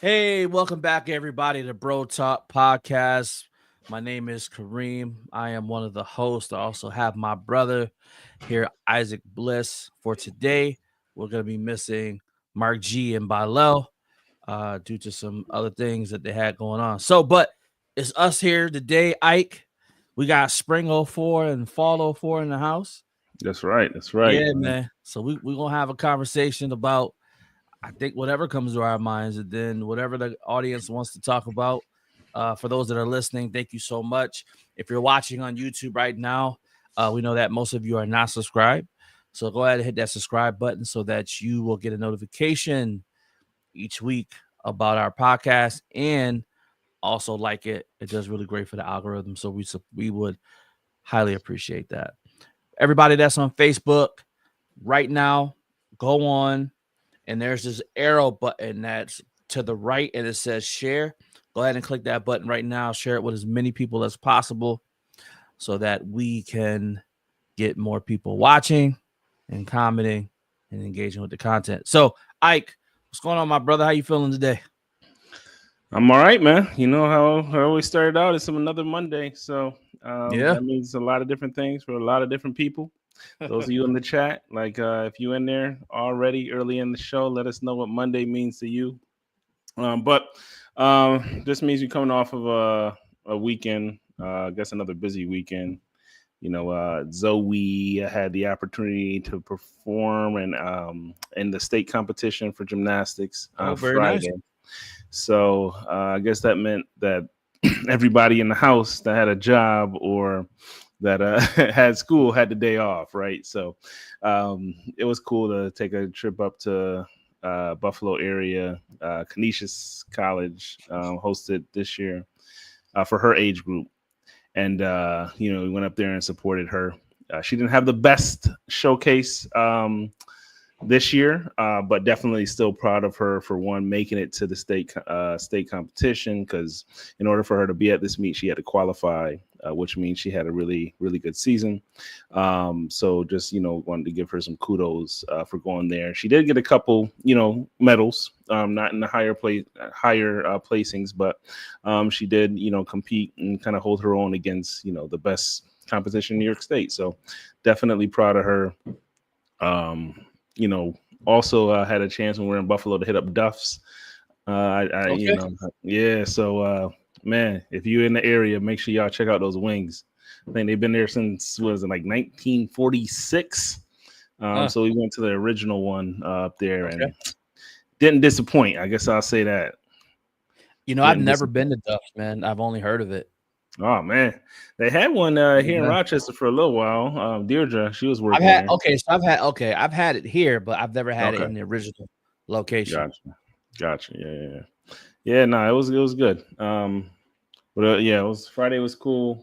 Hey, welcome back, everybody, to Bro Talk Podcast. My name is Kareem. I am one of the hosts. I also have my brother here, Isaac Bliss. For today, we're going to be missing Mark G and bRho due to some other things that they had going on. But it's us here today, Ike. We got Spring '04 and Fall '04 in the house. That's right. That's right. Yeah, man. So we're going to have a conversation about I think whatever comes to our minds, and then whatever the audience wants to talk about. For those that are listening, thank you so much. If you're watching on YouTube right now, we know that most of you are not subscribed. So go ahead and hit that subscribe button so that you will get a notification each week about our podcast, and also like it. It does really great for the algorithm. So we would highly appreciate that. Everybody that's on Facebook right now, go on and there's this arrow button that's to the right and it says share. Go ahead and click that button right now. Share it with as many people as possible so that we can get more people watching and commenting and engaging with the content. So, Ike, what's going on, my brother? How you feeling today? I'm all right, man. You know how I always started out. It's another Monday. So Yeah. that means a lot of different things for a lot of different people. Those of you in the chat, like if you in there already early in the show, let us know what Monday means to you. But this means you're coming off of a weekend, I guess another busy weekend. Zoe had the opportunity to perform and in the state competition for gymnastics on Very nice. Friday. So I guess that meant that everybody in the house that had a job or that had school had the day off, right? So it was cool to take a trip up to Buffalo area. Canisius College hosted this year for her age group. And, we went up there and supported her. She didn't have the best showcase this year, but definitely still proud of her for one making it to the state competition. Because in order for her to be at this meet, she had to qualify, which means she had a really really good season. So just wanted to give her some kudos for going there. She did get a couple medals, not in the higher placings, but she did compete and kind of hold her own against the best competition in New York State. So definitely proud of her. Also had a chance when we were in Buffalo to hit up Duff's. Okay. Yeah. So, man, if you're in the area, make sure y'all check out those wings. I think they've been there since, what is it, like 1946? So we went to the original one up there and didn't disappoint. I guess I'll say that. I've never been to Duff's, man. I've only heard of it. Oh man, they had one here in Rochester for a little while. Deirdre, she was working there. I've had it here, but I've never had it in the original location. Gotcha. Yeah. No, it was good. But yeah, it was Friday was cool.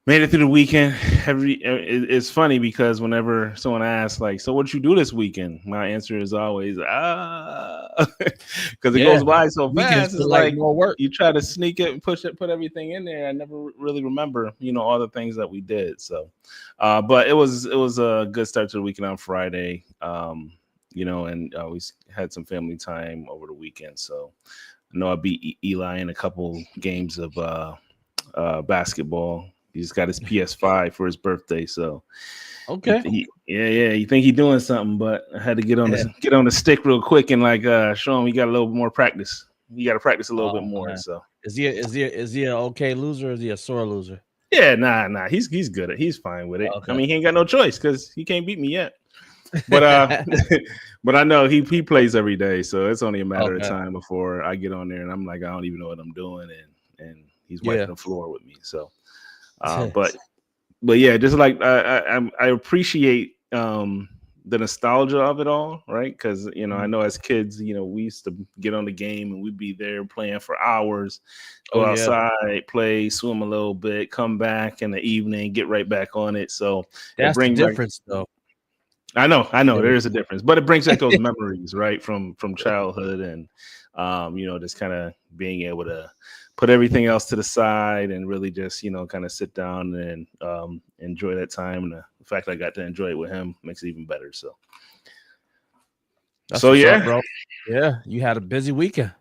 Made it through the weekend. It's funny because whenever someone asks, like, so what you do this weekend? My answer is always, because it goes by so fast. It's like more work. You try to sneak it and put everything in there. I never really remember, all the things that we did. So, but it was a good start to the weekend on Friday. And we had some family time over the weekend. So I know I beat Eli in a couple games of basketball. He just got his PS5 for his birthday, so okay. You think he's doing something, but I had to get on the stick real quick and show him he got a little more practice. He got to practice a little bit more. Man. So is he an okay loser or is he a sore loser? Yeah, nah. He's good. He's fine with it. Okay. I mean, he ain't got no choice because he can't beat me yet. But but I know he plays every day, so it's only a matter of time before I get on there and I'm like, I don't even know what I'm doing, and he's wiping the floor with me. So. But yeah, just like I appreciate the nostalgia of it all, right? Because I know as kids, we used to get on the game and we'd be there playing for hours, go outside, play, swim a little bit, come back in the evening, get right back on it. So that's the difference, though. I know there is a difference, but it brings back those memories, right, from childhood, and just kind of being able to put everything else to the side and really just kind of sit down and enjoy that time. And the fact that I got to enjoy it with him makes it even better. So That's So what's up, yeah, bro. Yeah, you had a busy weekend.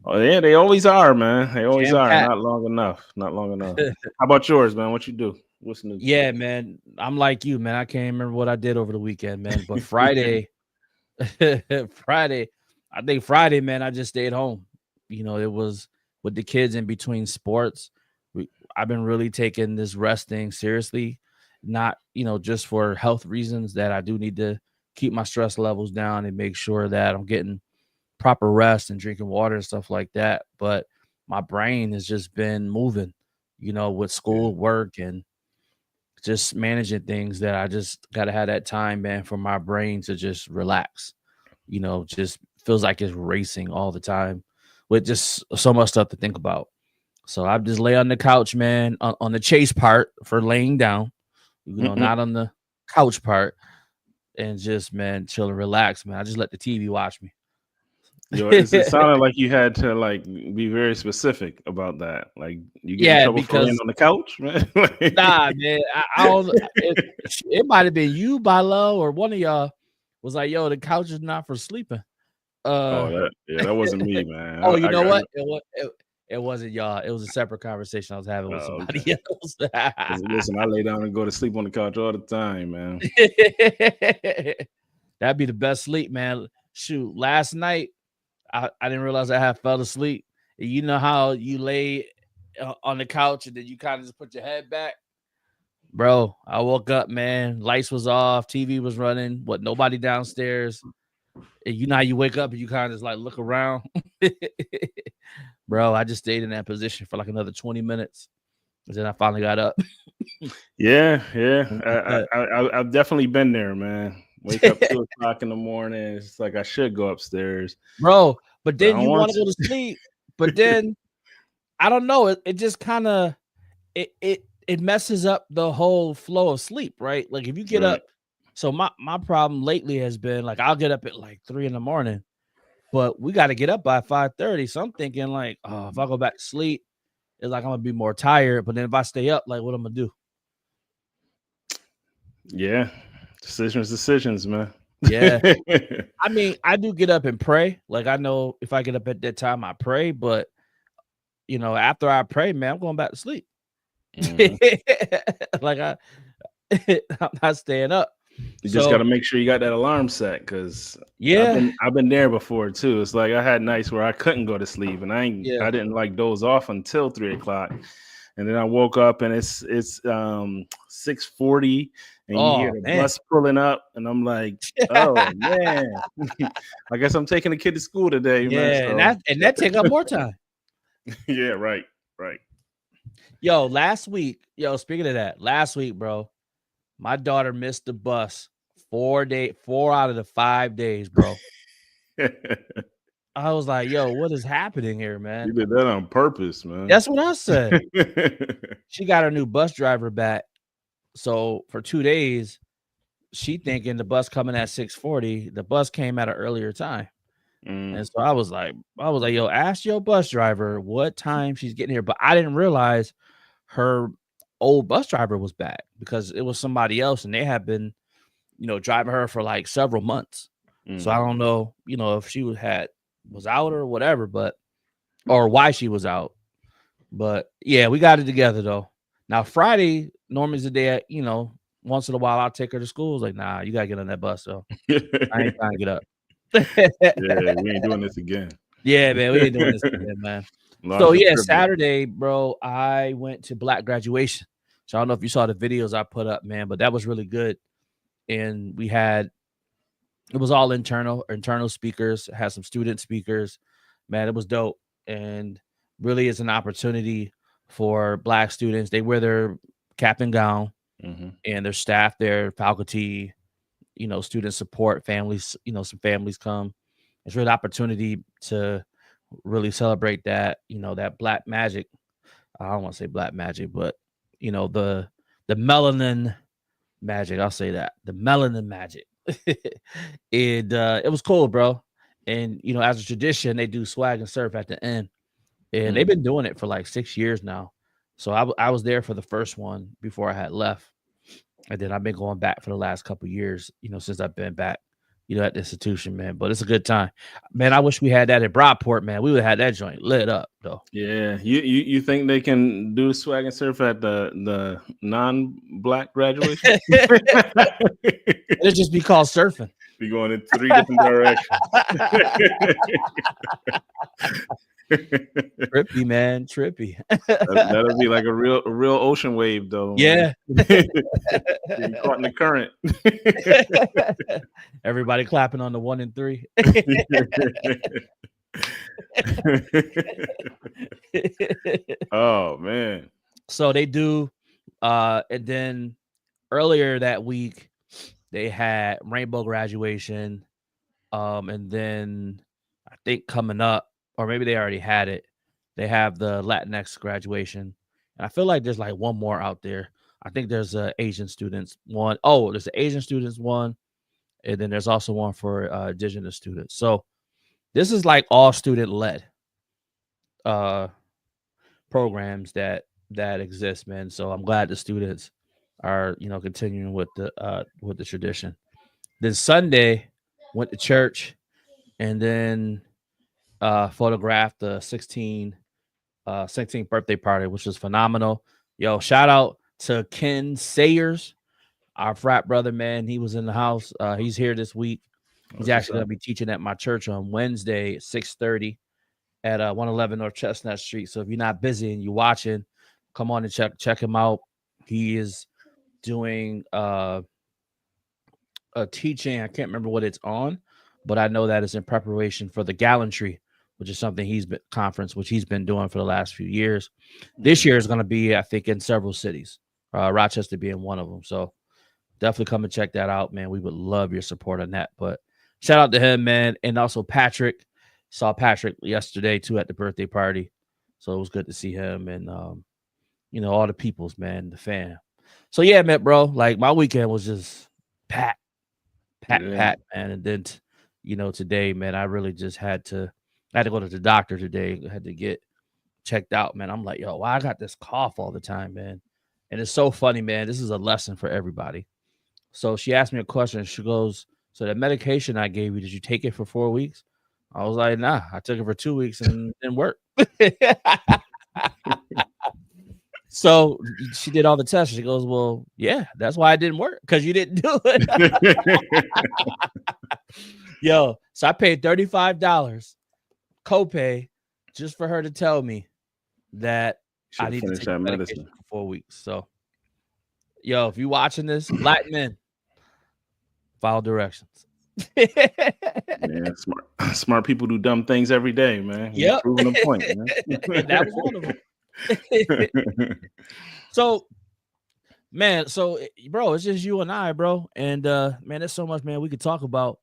oh yeah, they always are, man. They always Jam are. packed. Not long enough. Not long enough. How about yours, man? What you do? What's new? Yeah, man. I'm like you, man. I can't remember what I did over the weekend, man. But Friday, Friday, I think Friday, man, I just stayed home. It was with the kids in between sports. I've been really taking this rest thing seriously, not, just for health reasons that I do need to keep my stress levels down and make sure that I'm getting proper rest and drinking water and stuff like that. But my brain has just been moving, with Yeah. school, work, and just managing things that I just gotta have that time, man, for my brain to just relax. Just feels like it's racing all the time with just so much stuff to think about. So I just lay on the couch, man, on the chase part for laying down, Mm-mm. not on the couch part, and just, man, chill and relax, man. I just let the TV watch me. Yo, it sounded like you had to like be very specific about that. Like you get in Yeah, trouble for laying because on the couch, man. nah, man, I don't. It might have been you, Bilo, or one of y'all was like, "Yo, the couch is not for sleeping." Oh, Uh, that wasn't me, man. oh, you know what? It wasn't y'all. It was a separate conversation I was having with oh, somebody okay. else. Listen, I lay down and go to sleep on the couch all the time, man. That'd be the best sleep, man. Shoot, last night I didn't realize I had fell asleep. You know how you lay on the couch and then you kind of just put your head back, bro. I woke up, man. Lights was off, TV was running, nobody downstairs. And you know how you wake up and you kind of just like look around, bro. I just stayed in that position for like another 20 minutes, and then I finally got up. Yeah, yeah. I've definitely been there, man. Wake up 2 o'clock in the morning. It's like I should go upstairs, Bro, but but I then don't you want want to go to sleep, but then I don't know. It just kind of it messes up the whole flow of sleep, right? Like if you get Right. up, so my problem lately has been like I'll get up at like 3 in the morning, but we got to get up by 5:30. So I'm thinking like, oh, if I go back to sleep, it's like I'm gonna be more tired. But then if I stay up, like what I'm gonna do? Yeah. Decisions, man. Yeah. I mean, I do get up and pray. Like I know if I get up at that time, I pray, but after I pray, man, I'm going back to sleep. Mhm. Like I'm not staying up. You just got to So make sure you got that alarm set because yeah, I've been there before too. It's like I had nights where I couldn't go to sleep and yeah. I didn't like doze off until 3 o'clock, and then I woke up and it's 6:40 and you hear Oh the man. bus pulling up and I'm like, oh man, I guess I'm taking the kid to school today, man. Yeah, and So that take up more time. yeah, right, right. Speaking of that, last week, bro, my daughter missed the bus 4 out of the 5 days, bro. I was like, yo, what is happening here, You man? did that on purpose, man. That's what I said. She got her new bus driver back. So for 2 days, she thinking the bus coming at 6:40. The bus came at an earlier time. Mm, And so I was like, yo, ask your bus driver what time she's getting here. But I didn't realize her old bus driver was back because it was somebody else and they had been, driving her for like several months. So I mm. don't know, if she was out or whatever, or why she was out. But yeah, we got it together though. Now Friday normally is the day, once in a while I'll take her to school. It's like, nah, you gotta get on that bus. So I ain't trying to get up. Yeah, we ain't doing this again. Yeah, man, we ain't doing this again, man. So Lost the yeah, privilege. Saturday, bro, I went to Black graduation. So I don't know if you saw the videos I put up, man, but that was really good. And it was all internal speakers, had some student speakers. Man, it was dope. And really is an opportunity for Black students. They wear their cap and gown Mhm. and their staff, their faculty, student support, families, some families come. It's really an opportunity to really celebrate that, that Black magic. I don't want to say Black magic, but the melanin magic. I'll say that. The melanin magic. It was cool, bro. And as a tradition, they do swag and surf at the end. And they've Mm. been doing it for like 6 years now. So I was there for the first one before I had left. And then I've been going back for the last couple years, since I've been back, at the institution, man. But it's a good time, man. I wish we had that at Broadport, man. We would have had that joint lit up, though. Yeah, you think they can do swag and surf at the non-black graduation? It'd just be called surfing. Be going in 3 different directions. Trippy, man, trippy. That'll be like a real ocean wave, though. Yeah. Getting caught in the current. Everybody clapping on the 1 and 3. Oh man. So they do, and then earlier that week they had rainbow graduation, and then I think coming up, or maybe they already had it, they have the Latinx graduation, and I feel like there's like one more out there. I think there's a Asian students one. Oh, there's an Asian students one, and then there's also one for indigenous students. So this is like all student led programs that exist, man. So I'm glad the students are continuing with the tradition. Then Sunday went to church, and then photographed the 16th birthday party, which was phenomenal. Yo, shout out to Ken Sayers, our frat brother, man. He was in the house. He's here this week. He's actually going to be teaching at my church on Wednesday at 6:30 at 111 North Chestnut Street. So if you're not busy and you're watching, come on and check him out. He is doing a teaching. I can't remember what it's on, but I know that it's in preparation for the Gallantry, which is something he's been doing for the last few years. This year is going to be, I think, in several cities, Rochester being one of them. So definitely come and check that out, man. We would love your support on that. But shout out to him, man. And also Patrick. Saw Patrick yesterday too at the birthday party. So it was good to see him and all the peoples, man, the fam. So yeah, man, bro. Like my weekend was just packed, man. And then today, man, I really just had to go to the doctor today. I had to get checked out, man. I'm like, yo, why I got this cough all the time, man? And it's so funny, man. This is a lesson for everybody. So she asked me a question. She goes, so the medication I gave you, did you take it for 4 weeks? I was like, nah, I took it for 2 weeks and it didn't work. So she did all the tests. She goes, well, yeah, that's why it didn't work, because you didn't do it. Yo, so I paid $35 copay just for her to tell me that I need to take that medication for 4 weeks. So, yo, if you're watching this, black men, follow directions. Man, smart people do dumb things every day, man. Yeah, proving a point, man. That was one of them. So, man, bro, it's just you and I, bro. And man, there's so much, man, we could talk about.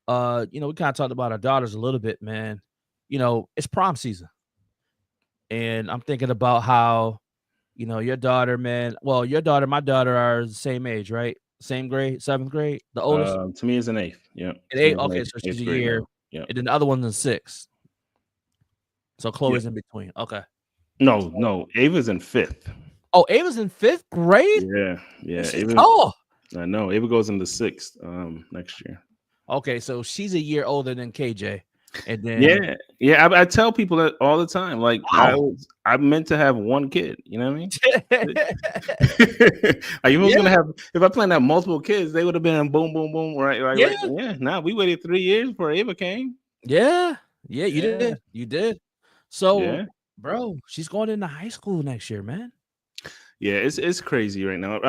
We kind of talked about our daughters a little bit, man. It's prom season. And I'm thinking about how, your daughter, man. Well, your daughter, my daughter are the same age, right? Same grade, 7th grade. The oldest to me is an 8th. Yeah. An 8th. Okay, so she's a year. Yeah. And then the other one's in 6th. So Chloe's in between. Okay. No, Ava's in 5th. Oh, Ava's in 5th grade? Yeah. Oh, I know. Ava goes into 6th next year. Okay, so she's a year older than KJ. And then I tell people that all the time. Like, wow. I meant to have one kid. You know what I mean? If I planned to have multiple kids, they would have been boom, boom, boom. Right? We waited 3 years before Ava came. Yeah, you did. So, bro, she's going into high school next year, man. Yeah, it's crazy right now.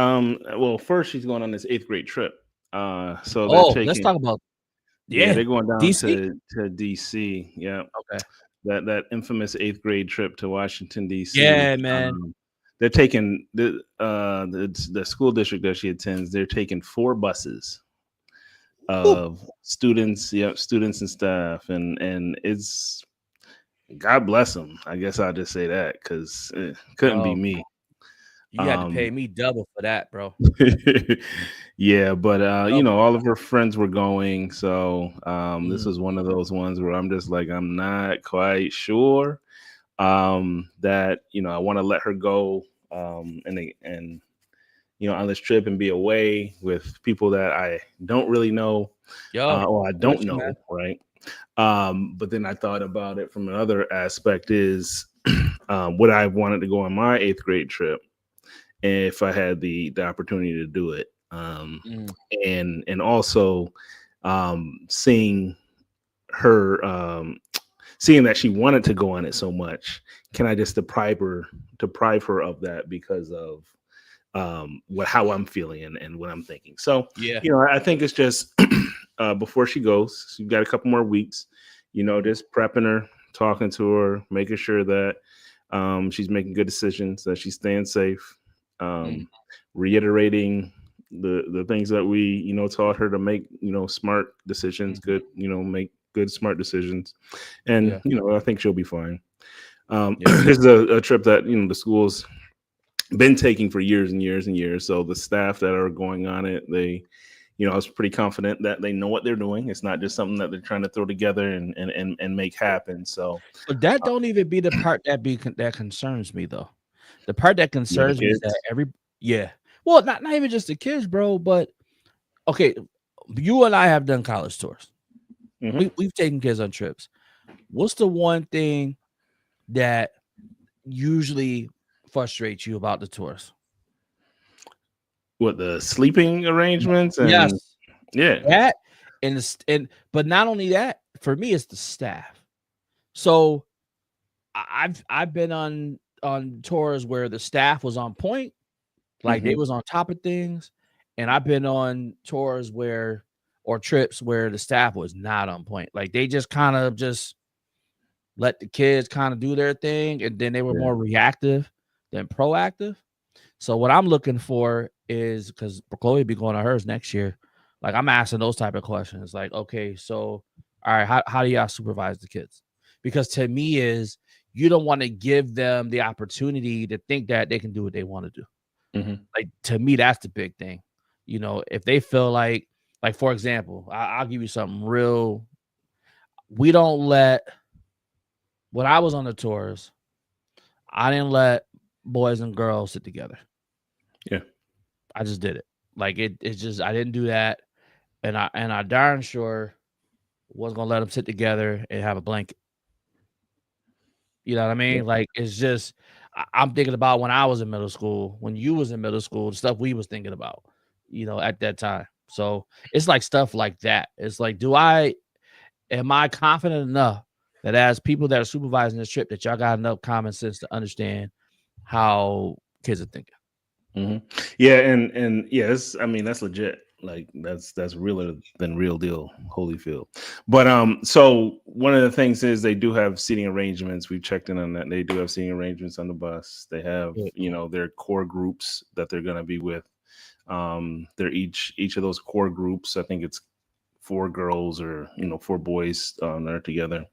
Well, first she's going on this 8th grade trip. So let's talk about. Yeah, they're going down DC? to DC. Yeah. Okay. That infamous 8th grade trip to Washington, DC. Yeah, man. They're taking the school district that she attends. They're taking 4 buses of students and staff, and it's, God bless them. I guess I'll just say that, because it couldn't be me. You had to pay me double for that, bro. Yeah, but all of her friends were going, so this was one of those ones where I'm just like, I'm not quite sure that I want to let her go, and on this trip and be away with people that I don't really know, Yo, or I I'm with don't you, man. know, right? But then I thought about it from another aspect is would I have wanted to go on my eighth grade trip if I had the opportunity to do it. Mm, And also seeing her seeing that she wanted to go on it so much, can I just deprive her of that because of what how I'm feeling and what I'm thinking. So, yeah. I think it's just before she goes, she's got a couple more weeks, just prepping her, talking to her, making sure that she's making good decisions, that she's staying safe, Mm, reiterating the things that we taught her to make smart decisions, mhm, good make good smart decisions, and yeah. I think she'll be fine. Yeah. This is a trip that the schools been taking for years and years and years. So the staff that are going on it, they, I was pretty confident that they know what they're doing. It's not just something that they're trying to throw together and make happen. So But that don't even be the part that concerns me though. The part that yeah, the concerns me is that kids. yeah. Well, not even just the kids, bro, but okay, you and I have done college tours. Hmm. We've taken kids on trips. What's the one thing that usually frustrates you about the tours? What, the sleeping arrangements and Yes, yeah. that but not only that, for me, it's the staff. So I've been on tours where the staff was on point, like they Hmm. was on top of things, and I've been on tours where or trips where the staff was not on point. Like they just kind of just let the kids kind of do their thing, and then they were Yeah. more reactive than proactive. So what I'm looking for is because Chloe be going to hers next year. Like I'm asking those type of questions. Like, okay, so all right, how do y'all supervise the kids? Because to me is you don't want to give them the opportunity to think that they can do what they want to do. Hmm. Like to me, that's the big thing. If they feel like for example, I'll give you something real. We don't let when I was on the tours, I didn't let boys and girls sit together. Yeah. I just did it. Like it's just I didn't do that, and I darn sure wasn't gonna let them sit together and have a blanket. You know what I Yeah. mean? Like it's just I'm thinking about when I was in middle school, when you was in middle school, the stuff we was thinking about, at that time. So it's like stuff like that. It's like, am I confident enough that as people that are supervising this trip that y'all got enough common sense to understand how kids are thinking? Hmm. Yeah, and yes, I mean that's legit. Like that's realer than real deal, Holyfield. But so one of the things is they do have seating arrangements. We've checked in on that. They do have seating arrangements on the bus. They have Yeah. their core groups that they're going to be with. They're each of those core groups. I think it's four girls or four boys that are together.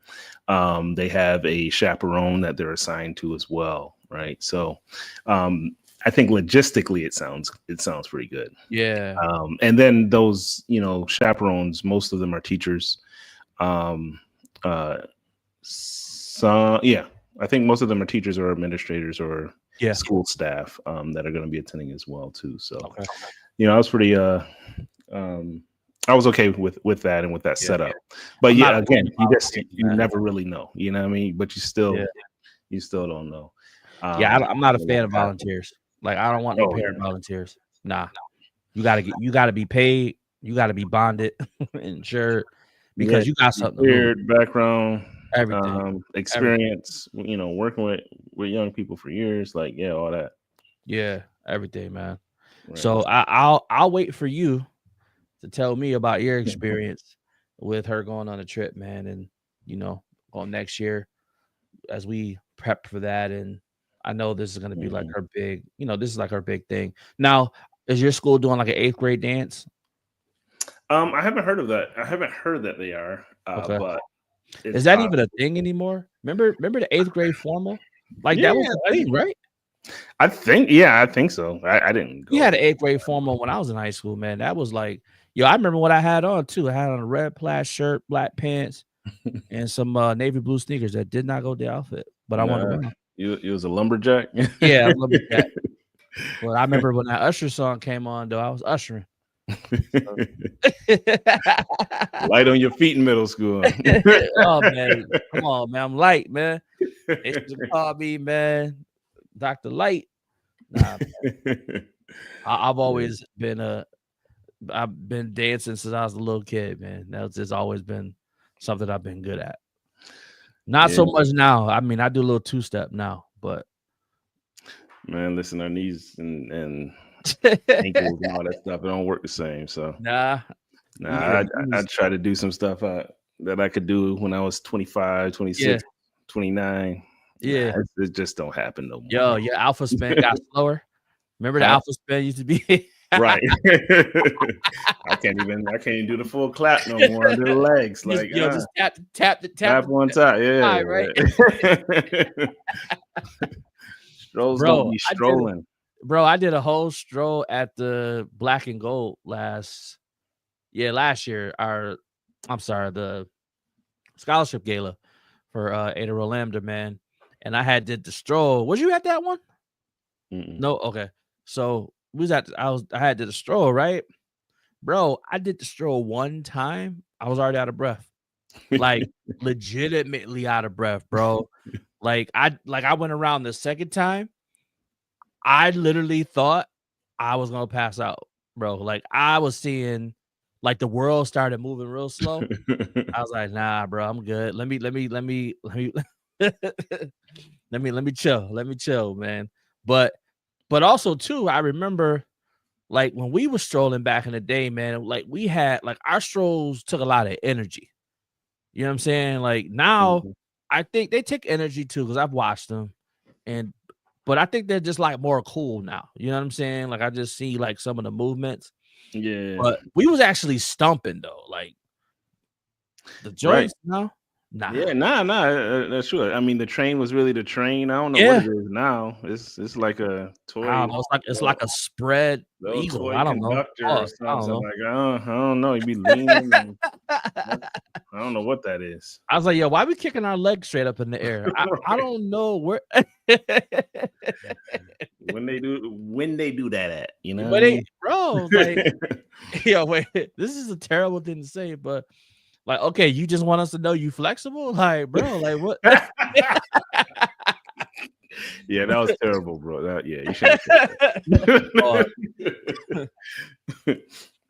They have a chaperone that they're assigned to as well, right? So um, I think logistically it sounds pretty good. Yeah. And then those chaperones, most of them are teachers. Um, uh, so yeah, I think most of them are teachers or administrators or Yeah. school staff that are going to be attending as well too. So Okay. I was pretty um I was okay with that and with that Yeah. setup. But I'm not yeah, a fan again, of volunteers, you man. never really know, you know what I mean? But Yeah. you still don't know. Yeah, I'm not a What fan will of happen. volunteers. Like, I don't want no Oh parent yeah. volunteers. Nah. You gotta be paid, you gotta be bonded, insured, Yeah, because you got be something to lose. cleared, background, Everything. Everything. experience, working with young people for years, like yeah, all that. Yeah, everything, man. Right. So I'll wait for you to tell me about your experience with her going on a trip, man, and you know, on next year as we prep for that. And I know this is gonna be like Mhm. her big, this is like her big thing. Now, is your school doing like an eighth grade dance? I haven't heard of that. I haven't heard that they are, Okay. but it's Is that even a possible. thing anymore? Remember the eighth grade formal? Like that was Yeah, the thing, right? I think so. I didn't We go. had an eighth grade formal when I was in high school, man. That was like, yo, I remember what I had on too. I had on a red plaid shirt, black pants, and some navy blue sneakers that did not go with the outfit, but I wanted to Nah, wear them. you was a lumberjack. Yeah, lumberjack. But I remember when that Usher song came on, though, I was ushering. So. Light on your feet in middle school. Oh man, come on, man, I'm light, man. They should have called me, man, Dr. Light. Nah, I've always been I've been dancing since I was a little kid, man. That's just always been something I've been good at. Not so much now. I mean, I do a little two-step now, but man, listen, our knees and ankles and all that stuff, it don't work the same. So nah, I try to do some stuff that I could do when I was 25, 26, 29. Yeah. It just don't happen no more. Yo, your alpha spin got slower. Remember the alpha spin used to be right. I can't even do the full clap no more under the legs. Like just tap one time. Yeah. Right. Strolls don't be strolling. Bro, I did a whole stroll at the Black and Gold last year. The scholarship gala for Ada Lambda, man. And I did the stroll. Was you at that one? No, okay. So I had did the stroll, right? Bro, I did the stroll one time. I was already out of breath. Like legitimately out of breath, bro. Like I went around the second time. I literally thought I was gonna pass out, bro. Like I was seeing like the world started moving real slow. I was like, nah, bro, I'm good. Let me chill. Let me chill, man. But also too, I remember like when we were strolling back in the day, man, like we had like our strolls took a lot of energy. You know what I'm saying? Like now I think they take energy too, because I've watched them. But I think they're just like more cool now. You know what I'm saying? Like I just see like some of the movements. Yeah. But we was actually stumping though. Like the joints, no. Nah. Yeah, that's true. I mean, the train was really the train. I don't know what it is now. It's like a toy. I don't know. It's like a spread eagle. Toy I don't know. Or something. I don't know. You be leaning. I don't know what that is. I was like, yo, why are we kicking our legs straight up in the air? I don't know where. when they do that at, you know. But bro, like, yo, wait, this is a terrible thing to say, but. Like, okay, you just want us to know you flexible? Like, bro, like what? Yeah, that was terrible, bro. You should.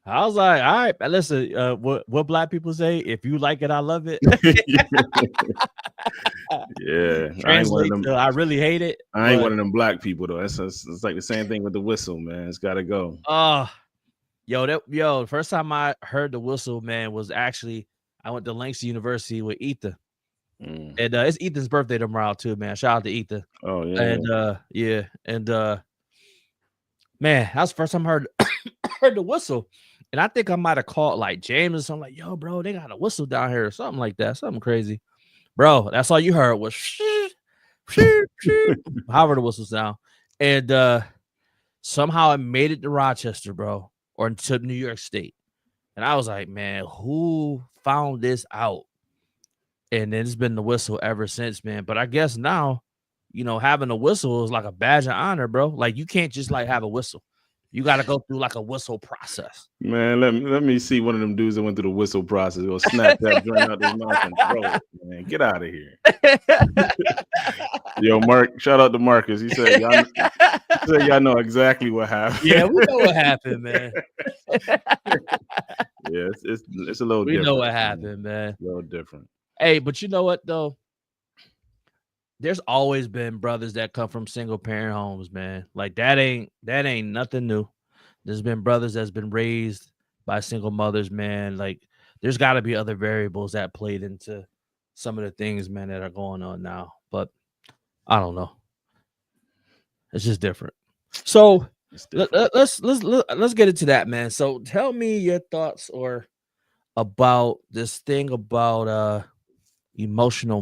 I was like, all right, listen, what black people say, if you like it, I love it. Yeah. Translate I really hate it. I ain't one of them black people though. It's like the same thing with the whistle, man. It's gotta go. The first time I heard the whistle, man, was actually I went to Langston University with Ethan. And it's Ethan's birthday tomorrow too, man. Shout out to Ethan. Oh yeah. And man, that was the first time I heard the whistle. And I think I might have called like James or something, like, yo, bro, they got a whistle down here or something like that. Something crazy. Bro, that's all you heard was however the whistle sound. And somehow it made it to Rochester, bro, or to New York State. And I was like, man, who found this out? And then it's been the whistle ever since, man. But I guess now, having a whistle is like a badge of honor, bro. Like you can't just like have a whistle. You got to go through like a whistle process. Man, let me see one of them dudes that went through the whistle process. Go snap that joint out his mouth and throw it, man. Get out of here. Yo, Mark, shout out to Marcus. He said, y'all know exactly what happened. Yeah, we know what happened, man. Yeah, it's a little different. We know what happened, man. A little different. Hey, but you know what, though? There's always been brothers that come from single parent homes, man. Like that ain't nothing new. There's been brothers that's been raised by single mothers, man. Like there's got to be other variables that played into some of the things, man, that are going on now. But I don't know. It's just different. So let's get into that, man. So tell me your thoughts about this thing about emotional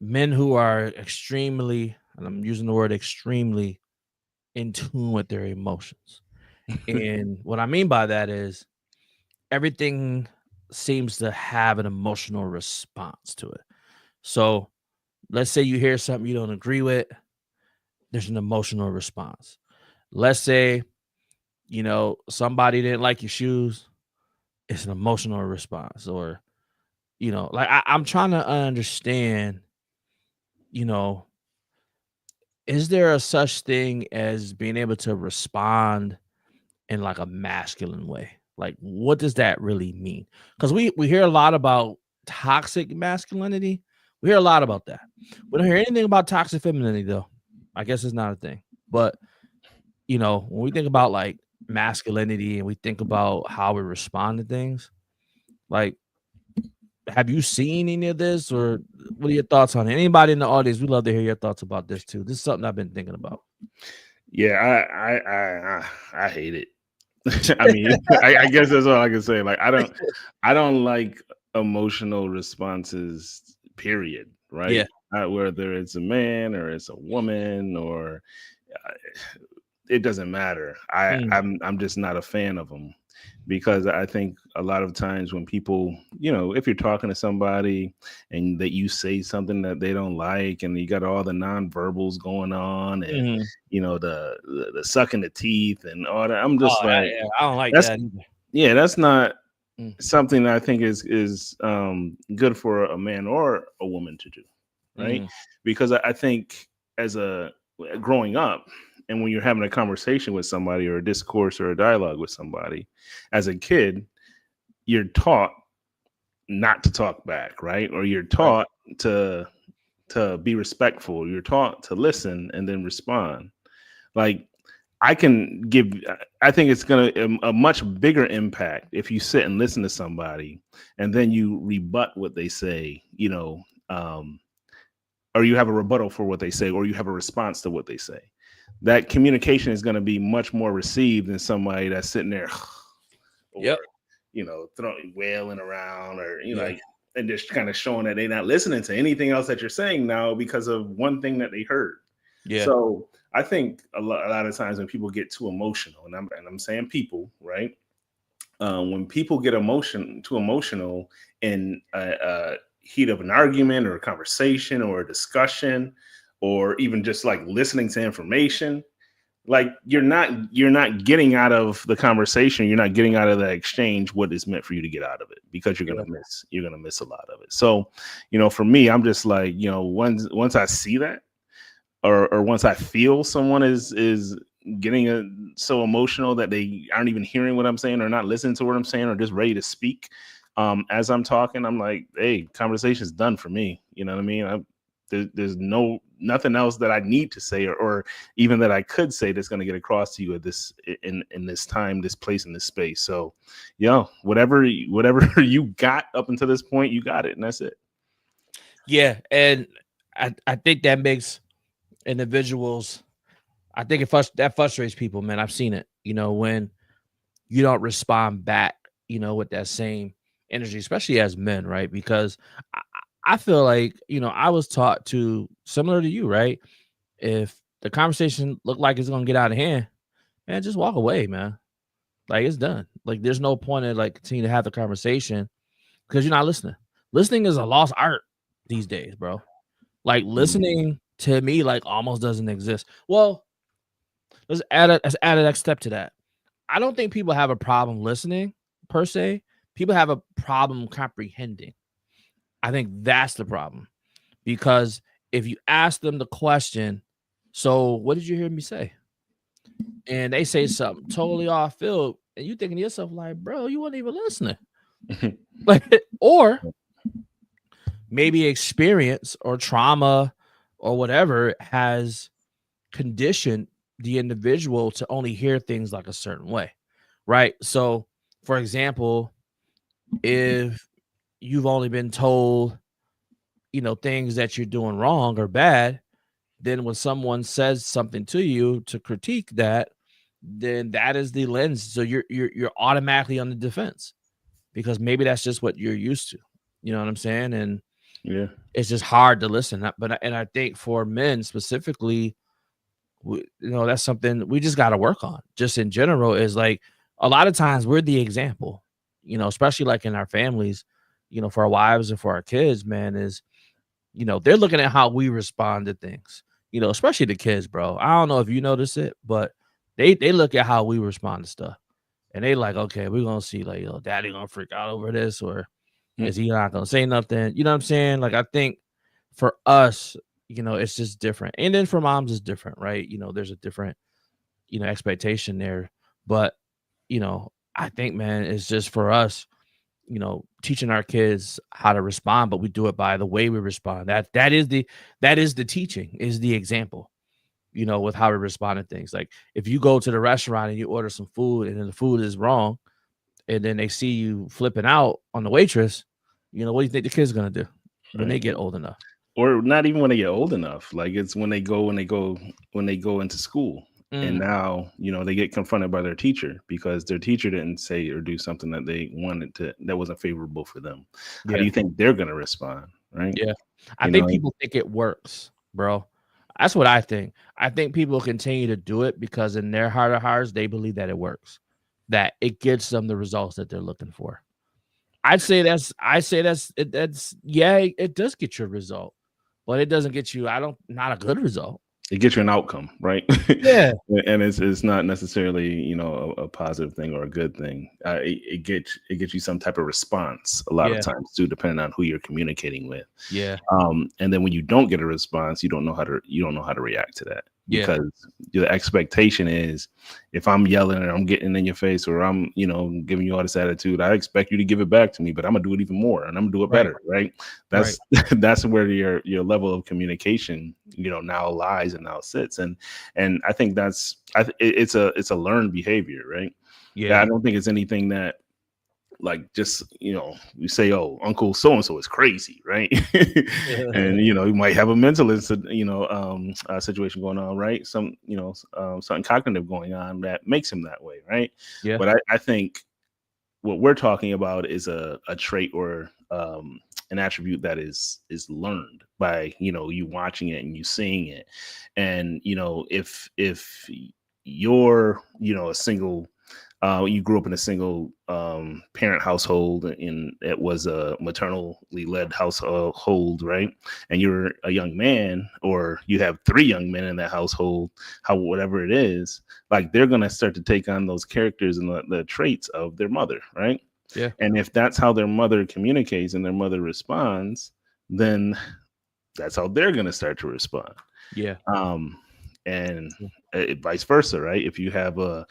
men who are extremely, and I'm using the word extremely, in tune with their emotions. And what I mean by that is everything seems to have an emotional response to it. So let's say you hear something you don't agree with. there's an emotional response. Let's say, somebody didn't like your shoes, it's an emotional response. Or, like I'm trying to understand, you know, is there a such thing as being able to respond in like a masculine way? Like, what does that really mean? Because we hear a lot about toxic masculinity. We hear a lot about that. We don't hear anything about toxic femininity, though. I guess it's not a thing. But when we think about like masculinity and we think about how we respond to things, like, have you seen any of this, or what are your thoughts on it? Anybody in the audience, we'd love to hear your thoughts about this too. This is something I've been thinking about. Yeah, I hate it. I mean, I guess that's all I can say. Like, I don't like emotional responses. Period. Right? Yeah. Whether it's a man or it's a woman or uh, it doesn't matter. Mm, I'm just not a fan of them because I think a lot of times when people, if you're talking to somebody and that you say something that they don't like, and you got all the nonverbals going on, and mhm. the sucking the teeth and all that, I'm just Oh, like, yeah, I don't like that's that either. yeah, that's not Mm, something that I think is good for a man or a woman to do, right? mhm, Because I think as a growing up, and when you're having a conversation with somebody or a discourse or a dialogue with somebody, as a kid, you're taught not to talk back, right? Or you're right. taught to be respectful. You're taught to listen and then respond. Like, I think it's going to a much bigger impact if you sit and listen to somebody and then you rebut what they say, or you have a rebuttal for what they say, or you have a response to what they say. That communication is going to be much more received than somebody that's sitting there Yep. or, throwing wailing around, or, Yeah. like, and just kind of showing that they're not listening to anything else that you're saying now because of one thing that they heard. Yeah. So I think a lot of times when people get too emotional, and I'm saying people, right? When people get too emotional in a heat of an argument or a conversation or a discussion, or even just like listening to information, like you're not getting out of the conversation, you're not getting out of the exchange what is meant for you to get out of it, because you're Yeah. gonna miss a lot of it. So, for me, I'm just like, once I see that, or once I feel someone is getting so emotional that they aren't even hearing what I'm saying, or not listening to what I'm saying, or just ready to speak as I'm talking, I'm like, hey, conversation's done for me. You know what I mean? There's nothing else that I need to say, or even that I could say that's going to get across to you at this in this time, this place, in this space. So, whatever you got up until this point, you got it, and that's it. Yeah. And I think that makes individuals, I think that frustrates people, man. I've seen it, when you don't respond back, with that same energy, especially as men, right? Because I, I feel like, I was taught to, similar to you, right? If the conversation looked like it's gonna get out of hand, man, just walk away, man. Like, it's done. Like, there's no point in like continue to have the conversation because you're not listening. Listening is a lost art these days, bro. Like, Mhm. listening to me like almost doesn't exist. Well, let's add a next step to that. I don't think people have a problem listening per se. People have a problem comprehending. I think that's the problem because if you ask them the question, so what did you hear me say? And they say something totally off field, and you thinking to yourself like, bro, you weren't even listening. Like, or maybe experience or trauma or whatever has conditioned the individual to only hear things like a certain way, right? So, for example, if you've only been told, things that you're doing wrong or bad, then when someone says something to you to critique that, then that is the lens. So you're automatically on the defense because maybe that's just what you're used to. You know what I'm saying? And Yeah. it's just hard to listen. And I think for men specifically, that's something we just got to work on. Just in general, is like a lot of times we're the example. Especially like in our families. For our wives and for our kids, man, is they're looking at how we respond to things. especially the kids, bro. I don't know if you notice it, but they look at how we respond to stuff, and they like, okay, we're gonna see, like, daddy gonna freak out over this, or is he not gonna say nothing? You know what I'm saying? Like, I think for us, it's just different, and then for moms, it's different, right? There's a different, expectation there, but I think, man, it's just for us, teaching our kids how to respond, but we do it by the way we respond. That is the teaching, is the example, with how we respond to things. Like, if you go to the restaurant and you order some food and then the food is wrong, and then they see you flipping out on the waitress, what do you think the kid's gonna do when they Right. get old enough? Or not even when they get old enough. Like, it's when they go into school. And Mm, now, they get confronted by their teacher because their teacher didn't say or do something that they wanted to, that wasn't favorable for them. How do yeah, you think they're going to respond? Right. yeah. I You think know, people think it works, bro. That's what I think. I think people continue to do it because in their heart of hearts, they believe that it works, that it gets them the results that they're looking for. That's yeah, it does get you a result, but it doesn't get you, not a good result. it gets you an outcome, right? Yeah, And it's not necessarily, a positive thing or a good thing. It gets you some type of response a lot of yeah, times too, depending on who you're communicating with. yeah, And then when you don't get a response, you don't know how to react to that, yeah, because the expectation is, if I'm yelling and I'm getting in your face, or I'm, giving you all this attitude, I expect you to give it back to me, but I'm gonna do it even more and I'm gonna do it right, better, right? right, That's that's where your level of communication, now lies and now sits. And I think it's a learned behavior, right? Yeah, yeah, I don't think it's anything that, like, just, you say, oh, uncle so and so is crazy, right? And you might have a mental situation going on, right? Something cognitive going on that makes him that way, right? yeah, But I think what we're talking about is a trait, or an attribute that is learned by, you watching it and you seeing it. And if you're, a single, you grew up in a single parent household, and it was a maternally led household, right? And you're a young man, or you have three young men in that household, whatever it is, like, they're going to start to take on those characters and the traits of their mother, right? yeah, And if that's how their mother communicates and their mother responds, then that's how they're going to start to respond. yeah, um and vice versa, right? If you have a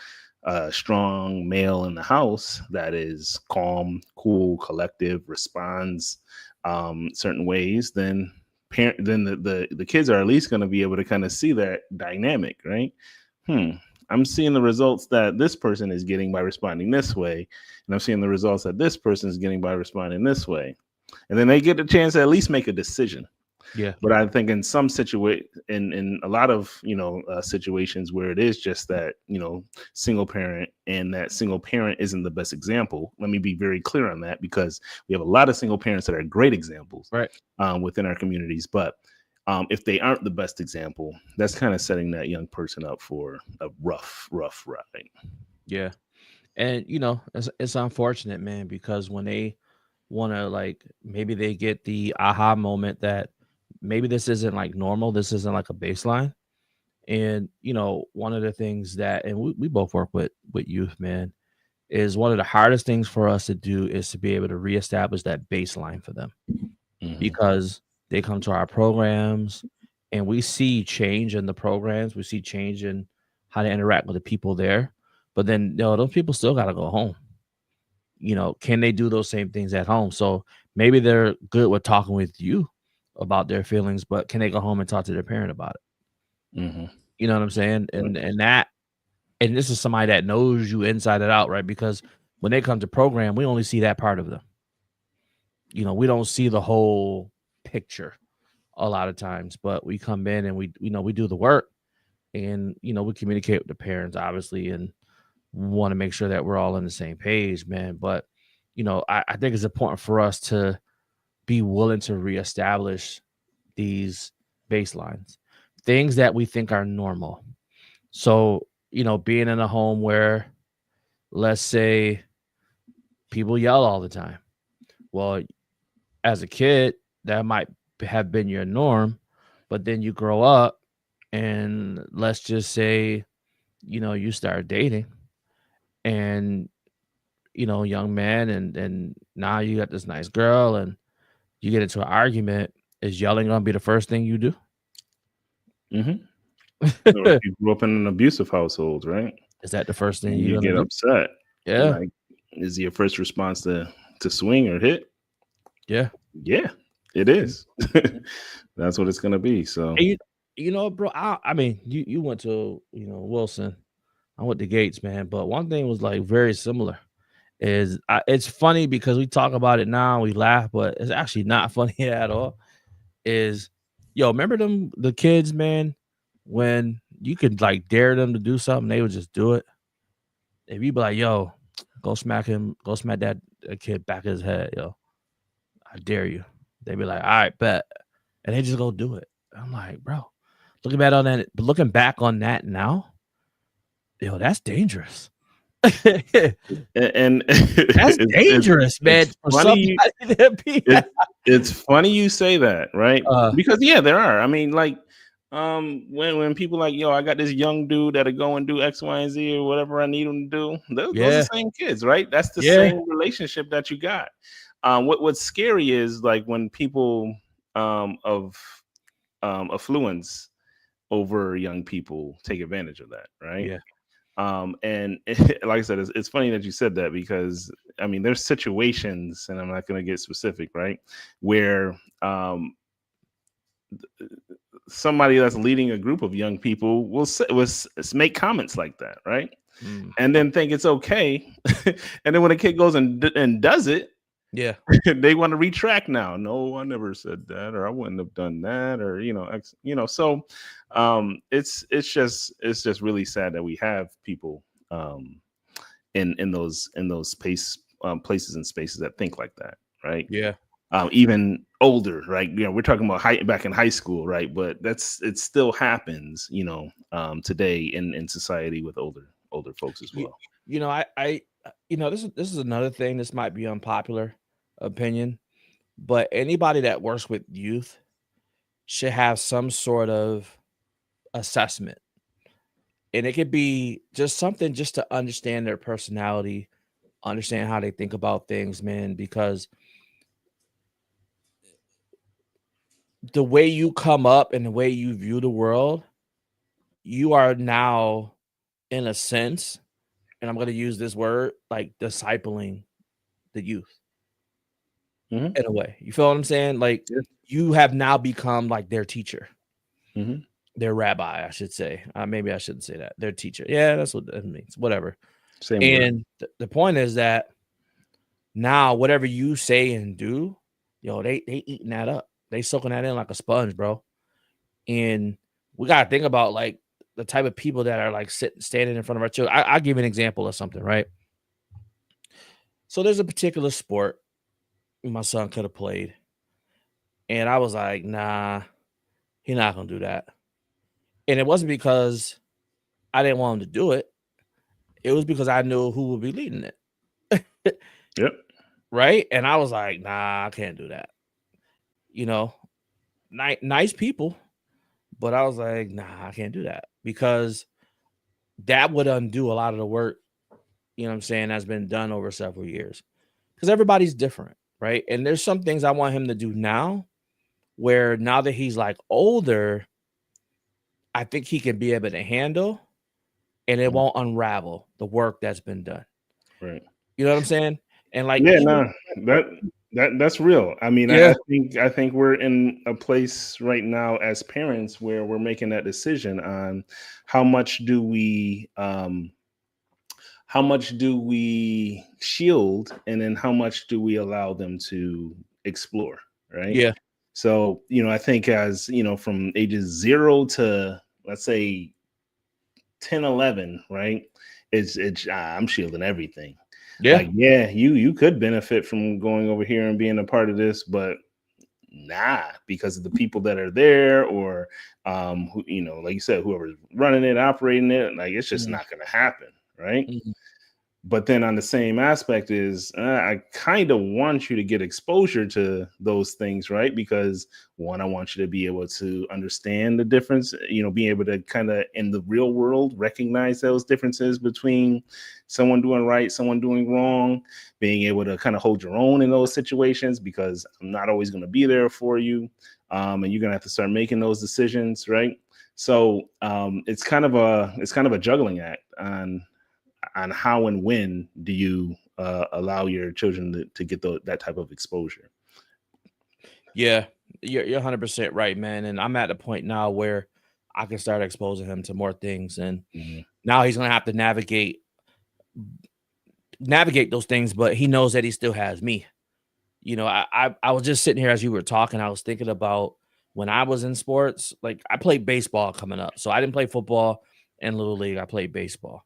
strong male in the house that is calm, cool, collective, responds certain ways, then the kids are at least going to be able to kind of see that dynamic, right? hmm I'm seeing the results that this person is getting by responding this way, and I'm seeing the results that this person is getting by responding this way. And then they get a chance to at least make a decision. yeah, But I think in some in a lot of, situations where it is just that, single parent, and that single parent isn't the best example. Let me be very clear on that, because we have a lot of single parents that are great examples right, within our communities. But if they aren't the best example, that's kind of setting that young person up for a rough ride. yeah. And it's unfortunate, man, because when they want to, like, maybe they get the aha moment that maybe this isn't like normal, this isn't like a baseline. And one of the things that, and we both work with youth, man, is one of the hardest things for us to do is to be able to reestablish that baseline for them, Hmm. because they come to our programs and we see change in the programs, we see change in how they interact with the people there, but then those people still got to go home. Can they do those same things at home? So maybe they're good with talking with you about their feelings, but can they go home and talk to their parent about it? Hmm. You know what I'm saying? And this is somebody that knows you inside and out, right? Because when they come to program, we only see that part of them. We don't see the whole picture a lot of times, but we come in and we do the work, and we communicate with the parents, obviously, and want to make sure that we're all on the same page, man. But I think it's important for us to be willing to reestablish these baselines, things that we think are normal. So, being in a home where, let's say, people yell all the time. Well, as a kid, that might have been your norm, but then you grow up and let's just say, you start dating, and young man, and now you got this nice girl, and you get into an argument. Is yelling gonna be the first thing you do? Mhm. Or if you grew up in an abusive household, right? Is that the first thing And you're you gonna get do? upset, Yeah, like, is your first response to swing or hit? yeah. Yeah, it Mm, is. mm. That's what it's gonna be. So, And bro, I mean, you went to, Wilson. I went to Gates, man. But one thing was like very similar. It's funny because we talk about it now, we laugh, but it's actually not funny at all. Is remember the kids, man, when you could like dare them to do something, they would just do it. If you be like, yo, go smack that kid back of his head, yo. I dare you. They'd be like, all right, bet. And they just go do it. I'm like, bro, looking back on that now, yo, that's dangerous. and That's it's dangerous, man, it's for somebody funny. to be It it's funny you say that, right? uh, Because yeah, there are. I mean, like, when people like, yo, I got this young dude that'll go and do X, Y, and Z or whatever I need him to do. Those are yeah, the same kids, right? That's the yeah, same relationship that you got. What's scary is like when people of affluence over young people take advantage of that, right? yeah, And like I said, it's funny that you said that because I mean, there's situations, and I'm not going to get specific, right, where somebody that's leading a group of young people make comments like that, right, mm, and then think it's okay, and then when a kid goes and does it, yeah, they want to retract now. No, I never said that, or I wouldn't have done that, or So, it's just really sad that we have people in those places and spaces that think like that, right? yeah. Even older, right? We're talking about back in high school, right? But it still happens, today in society with older folks as You, well. this is another thing. This might be unpopular opinion, but anybody that works with youth should have some sort of assessment. And it could be just something just to understand their personality, understand how they think about things, man, because the way you come up and the way you view the world, you are now, in a sense, and I'm going to use this word, like discipling the youth Hmm. in a way. You feel what I'm saying? Like Yeah. you have now become like their teacher, Hmm. their rabbi, I should say. Maybe I shouldn't say that. Their teacher. Yeah, that's what that means. Whatever. Same word. And the point is that now whatever you say and do, they eating that up. They soaking that in like a sponge, bro. And we gotta think about like the type of people that are like standing in front of our children. I'll give you an example of something, right? So there's a particular sport my son could have played, and I was like, nah, he's not gonna do that. And it wasn't because I didn't want him to do it. It was because I knew who would be leading it. Yep. Right. And I was like, nah, I can't do that. You know, nice people, but I was like, nah, I can't do that because that would undo a lot of the work, what I'm saying, that's been done over several years. Because everybody's different, right? And there's some things I want him to do now where now that he's like older, I think he can be able to handle and it Mhm. won't unravel the work that's been done. Right. You know what I'm saying? And like Yeah, even no, that that's real. I mean, I, yeah, I think I think we're in a place right now as parents where we're making that decision on how much do we shield, and then how much do we allow them to explore, right? yeah, So, I think as, from ages 0 to, let's say, 10, 11, right? I'm shielding everything. yeah. Like, yeah, you could benefit from going over here and being a part of this, but nah, because of the people that are there, or like you said, whoever's running it, operating it, like it's just Mhm, not gonna happen, right? mhm. But then on the same aspect is I kind of want you to get exposure to those things, right? Because one, I want you to be able to understand the difference, be able to kind of in the real world recognize those differences between someone doing right, someone doing wrong, being able to kind of hold your own in those situations, because I'm not always going to be there for you. And you're going to have to start making those decisions, right? So it's kind of a juggling act on how and when do you allow your children to get that type of exposure. Yeah, you're 100% right, man. And I'm at the point now where I can start exposing him to more things, and Mhm. now he's gonna have to navigate those things, but he knows that he still has me. I was just sitting here as you were talking. I was thinking about when I was in sports. Like I played baseball coming up, so I didn't play football and little league. I played baseball,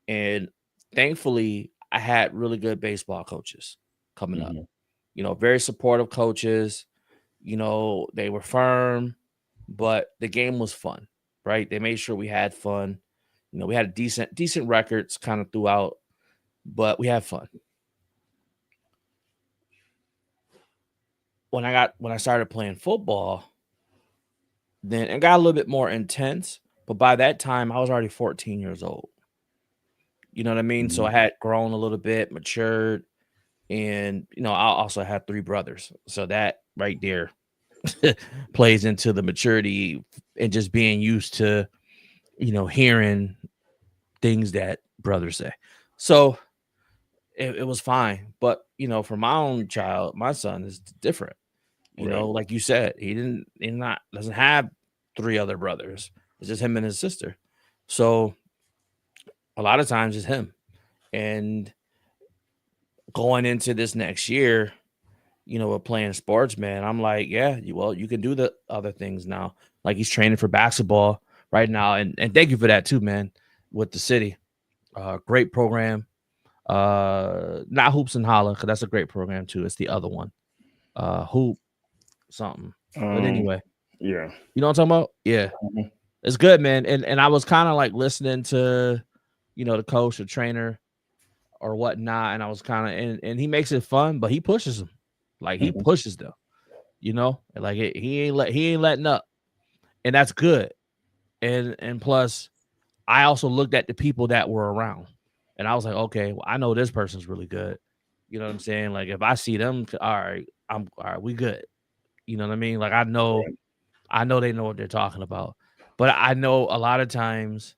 and thankfully, I had really good baseball coaches coming up. Mhm. Very supportive coaches. They were firm, but the game was fun, right? They made sure we had fun. We had decent records kind of throughout, but we had fun. When I started playing football, then it got a little bit more intense, but by that time I was already 14 years old. You know what I mean? So Mhm. I had grown a little bit, matured, and I also had three brothers. So that right there plays into the maturity and just being used to, hearing things that brothers say. So it was fine. But, for my own child, my son is different. Right. Like you said, doesn't have three other brothers. It's just him and his sister. So a lot of times it's him. And going into this next year, with playing sports, man, I'm like, yeah, you can do the other things now. Like he's training for basketball right now. And thank you for that too, man, with the city. Great program. Not Hoops and Holla, because that's a great program too. It's the other one. Hoop something. But Um. anyway, Yeah. you know what I'm talking about? Yeah. Mhm. It's good, man. And I was kind of like listening to, the coach, the trainer, or whatnot, and I was kind of and he makes it fun, but he pushes them. Like he Mhm. pushes them, like he ain't letting up. And that's good. And plus I also looked at the people that were around, and I was like, okay, well, I know this person's really good. You know what I'm saying? Like if I see them, all right, I'm all right, we good. You know what I mean? Like Right. I know they know what they're talking about. But I know a lot of times,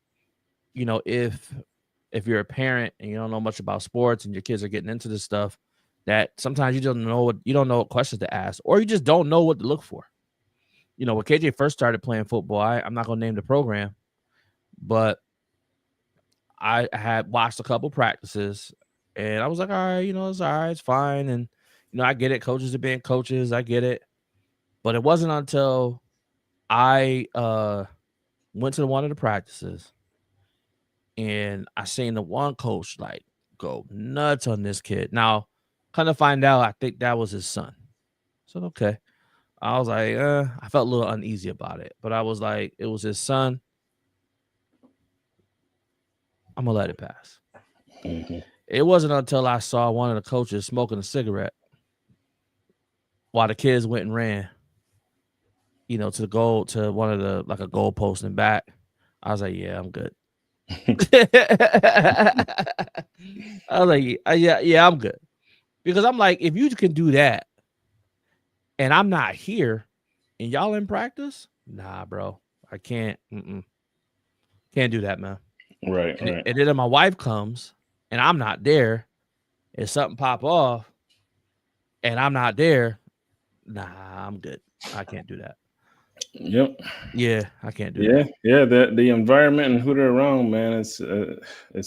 if you're a parent and you don't know much about sports and your kids are getting into this stuff, that sometimes you don't know what questions to ask, or you just don't know what to look for. When KJ first started playing football, I'm not gonna name the program, but I had watched a couple practices and I was like, all right, it's all right, it's fine. And I get it, coaches are being coaches, I get it. But it wasn't until I went to one of the practices and I seen the one coach like go nuts on this kid. Now, kind of find out, I think that was his son. So okay. I was like, I felt a little uneasy about it, but I was like, it was his son. I'm gonna let it pass. Mhm. It wasn't until I saw one of the coaches smoking a cigarette while the kids went and ran, to the goal to one of the like a goal post and back. I was like, yeah, I'm good. I was like, yeah, I'm good. Because I'm like, if you can do that and I'm not here and y'all in practice, nah, bro, I can't. Can't do that, man. Right. And, Right. and then my wife comes and I'm not there, and something pop off and I'm not there. Nah, I'm good. I can't do that. Yep. Yeah, I can't do Yeah. that. Yeah. The environment and who they're around, man, it's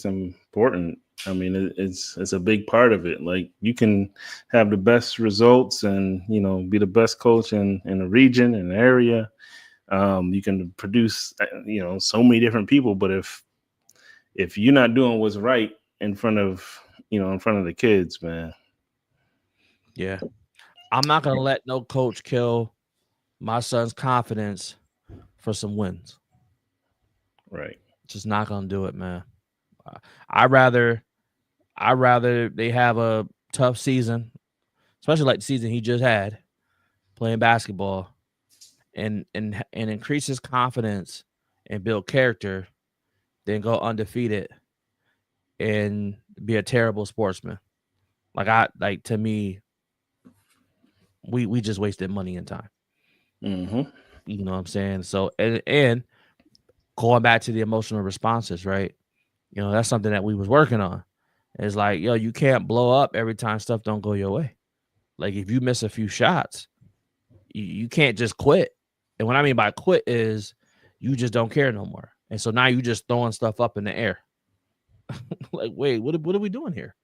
important. I mean, it's a big part of it. Like you can have the best results and be the best coach in a region in an area. You can produce so many different people, but if you're not doing what's right in front of the kids, man. Yeah. I'm not gonna let no coach kill my son's confidence for some wins. Right. Just not gonna do it, man. I rather I'd rather they have a tough season, especially like the season he just had playing basketball, and increase his confidence and build character than go undefeated and be a terrible sportsman. Like to me, we just wasted money and time. Mm-hmm. You know what I'm saying? So and going back to the emotional responses, right? You know, that's something that we was working on. It's like, yo, you can't blow up every time stuff don't go your way. Like if you miss a few shots, you can't just quit. And what I mean by quit is you just don't care no more. And so now you just throwing stuff up in the air. Like, wait, what are we doing here?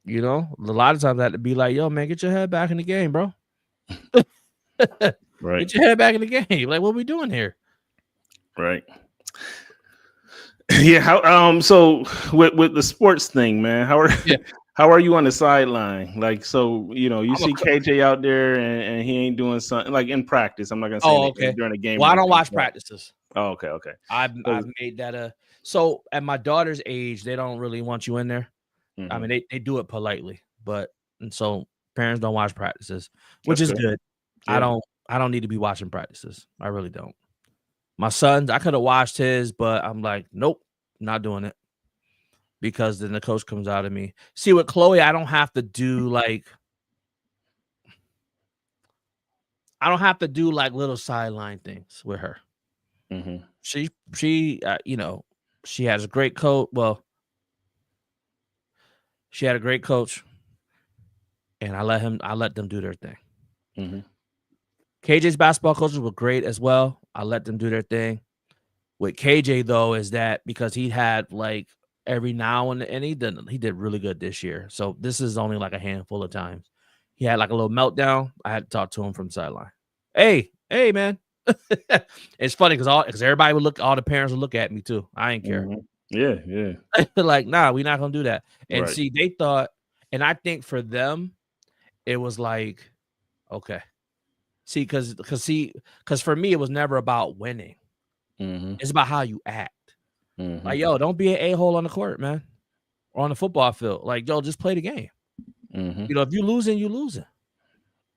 You know, a lot of times I had to be like, yo, man, get your head back in the game, bro. Right. Get your head back in the game. Like, what are we doing here? Right. Yeah. How so with the sports thing, man, Yeah. how are you on the sideline? Like, so you I'm a see KJ out there and he ain't doing something like in practice. I'm not gonna say Oh, okay. during a game. Well, or I don't anything, watch but- practices. Oh, okay, okay. I've made that so at my daughter's age, they don't really want you in there. I mean, they do it politely, but and so parents don't watch practices, which That's is good. Yeah. I don't need to be watching practices. I really don't. My sons, I could have watched his, but I'm like, nope, not doing it. Because then the coach comes out of me. See, with Chloe, I don't have to do like little sideline things with her. Mm-hmm. She you know, she has a great coach. Well, she had a great coach, and I let them do their thing. Mm-hmm. KJ's basketball coaches were great as well. I let them do their thing. With KJ though, is that because he had like every now and he did really good this year. So this is only like a handful of times. He had like a little meltdown. I had to talk to him from the sideline. Hey, man. It's funny because everybody would look, all the parents would look at me too. I ain't care. Mm-hmm. Yeah. Like, nah, we're not gonna do that. And Right. see, they thought, and I think for them, it was like, okay. See, because for me, it was never about winning. Mm-hmm. It's about how you act. Mm-hmm. Like, yo, don't be an a-hole on the court, man, or on the football field. Like, yo, just play the game. Mm-hmm. You know, if you're losing, you're losing.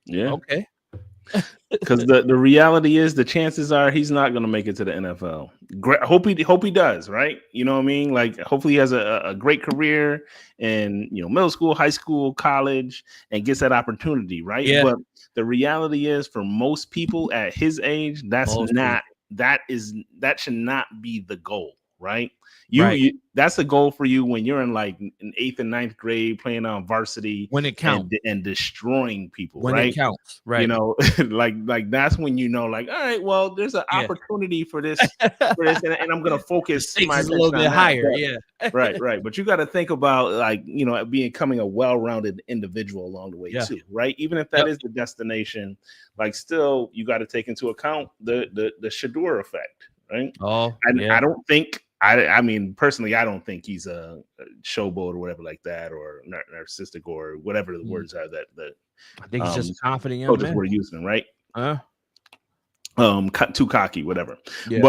Yeah. Okay. Because the reality is, the chances are he's not going to make it to the NFL. Hope he does, right? You know what I mean? Like, hopefully he has a great career in middle school, high school, college, and gets that opportunity, right? Yeah. But the reality is, for most people at his age, that should not be the goal, right? That's the goal for you when you're in like in 8th and 9th grade playing on varsity When it counts. and destroying people, When right? it counts, right? Like that's when like, all right, well, there's an opportunity for this, and I'm gonna focus my attention a little bit higher, right. But you got to think about like becoming a well-rounded individual along the way too, right? Even if that is the destination, like still you got to take into account the Shador effect, right? I don't think. I mean, personally, I don't think he's a showboat or whatever like that, or narcissistic or whatever the words are that I think he's just a confident young man. Coaches were using, right? Uh-huh. Too cocky, whatever. Yeah.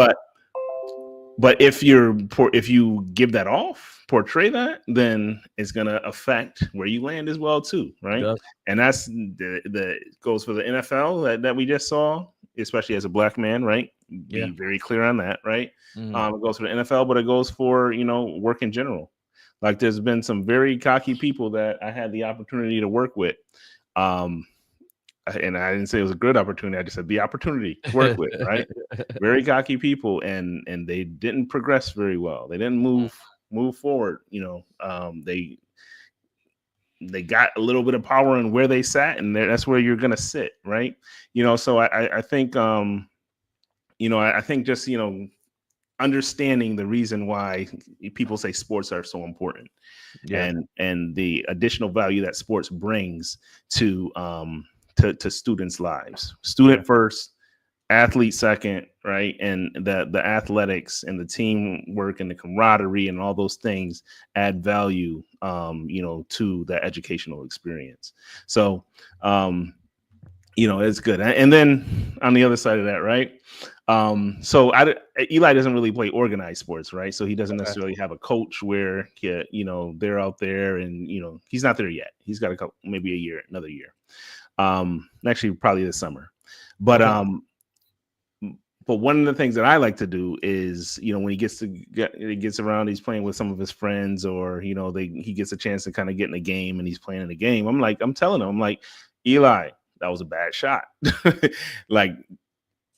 But if you give that off, portray that, then it's gonna affect where you land as well too, right? And that's the goes for the NFL that we just saw, especially as a black man, right? Be very clear on that, right? Mm-hmm. It goes for the NFL, but it goes for work in general. Like there's been some very cocky people that I had the opportunity to work with, and I didn't say it was a good opportunity. I just said the opportunity to work with, right? Very cocky people, and they didn't progress very well. They didn't move forward. They got a little bit of power in where they sat, and that's where you're gonna sit, right? So I think I think just understanding the reason why people say sports are so important, and the additional value that sports brings to students' lives. Student first, athlete second, right? And the athletics and the teamwork and the camaraderie and all those things add value, to the educational experience. So, it's good. And then on the other side of that, right? So Eli doesn't really play organized sports, right? So he doesn't Okay. necessarily have a coach where they're out there, and he's not there yet. He's got maybe another year. Actually probably this summer. But Okay. but one of the things that I like to do is, when he gets around, he's playing with some of his friends, or he gets a chance to kind of get in a game and he's playing in a game. I'm telling him, I'm like, Eli, that was a bad shot. Like,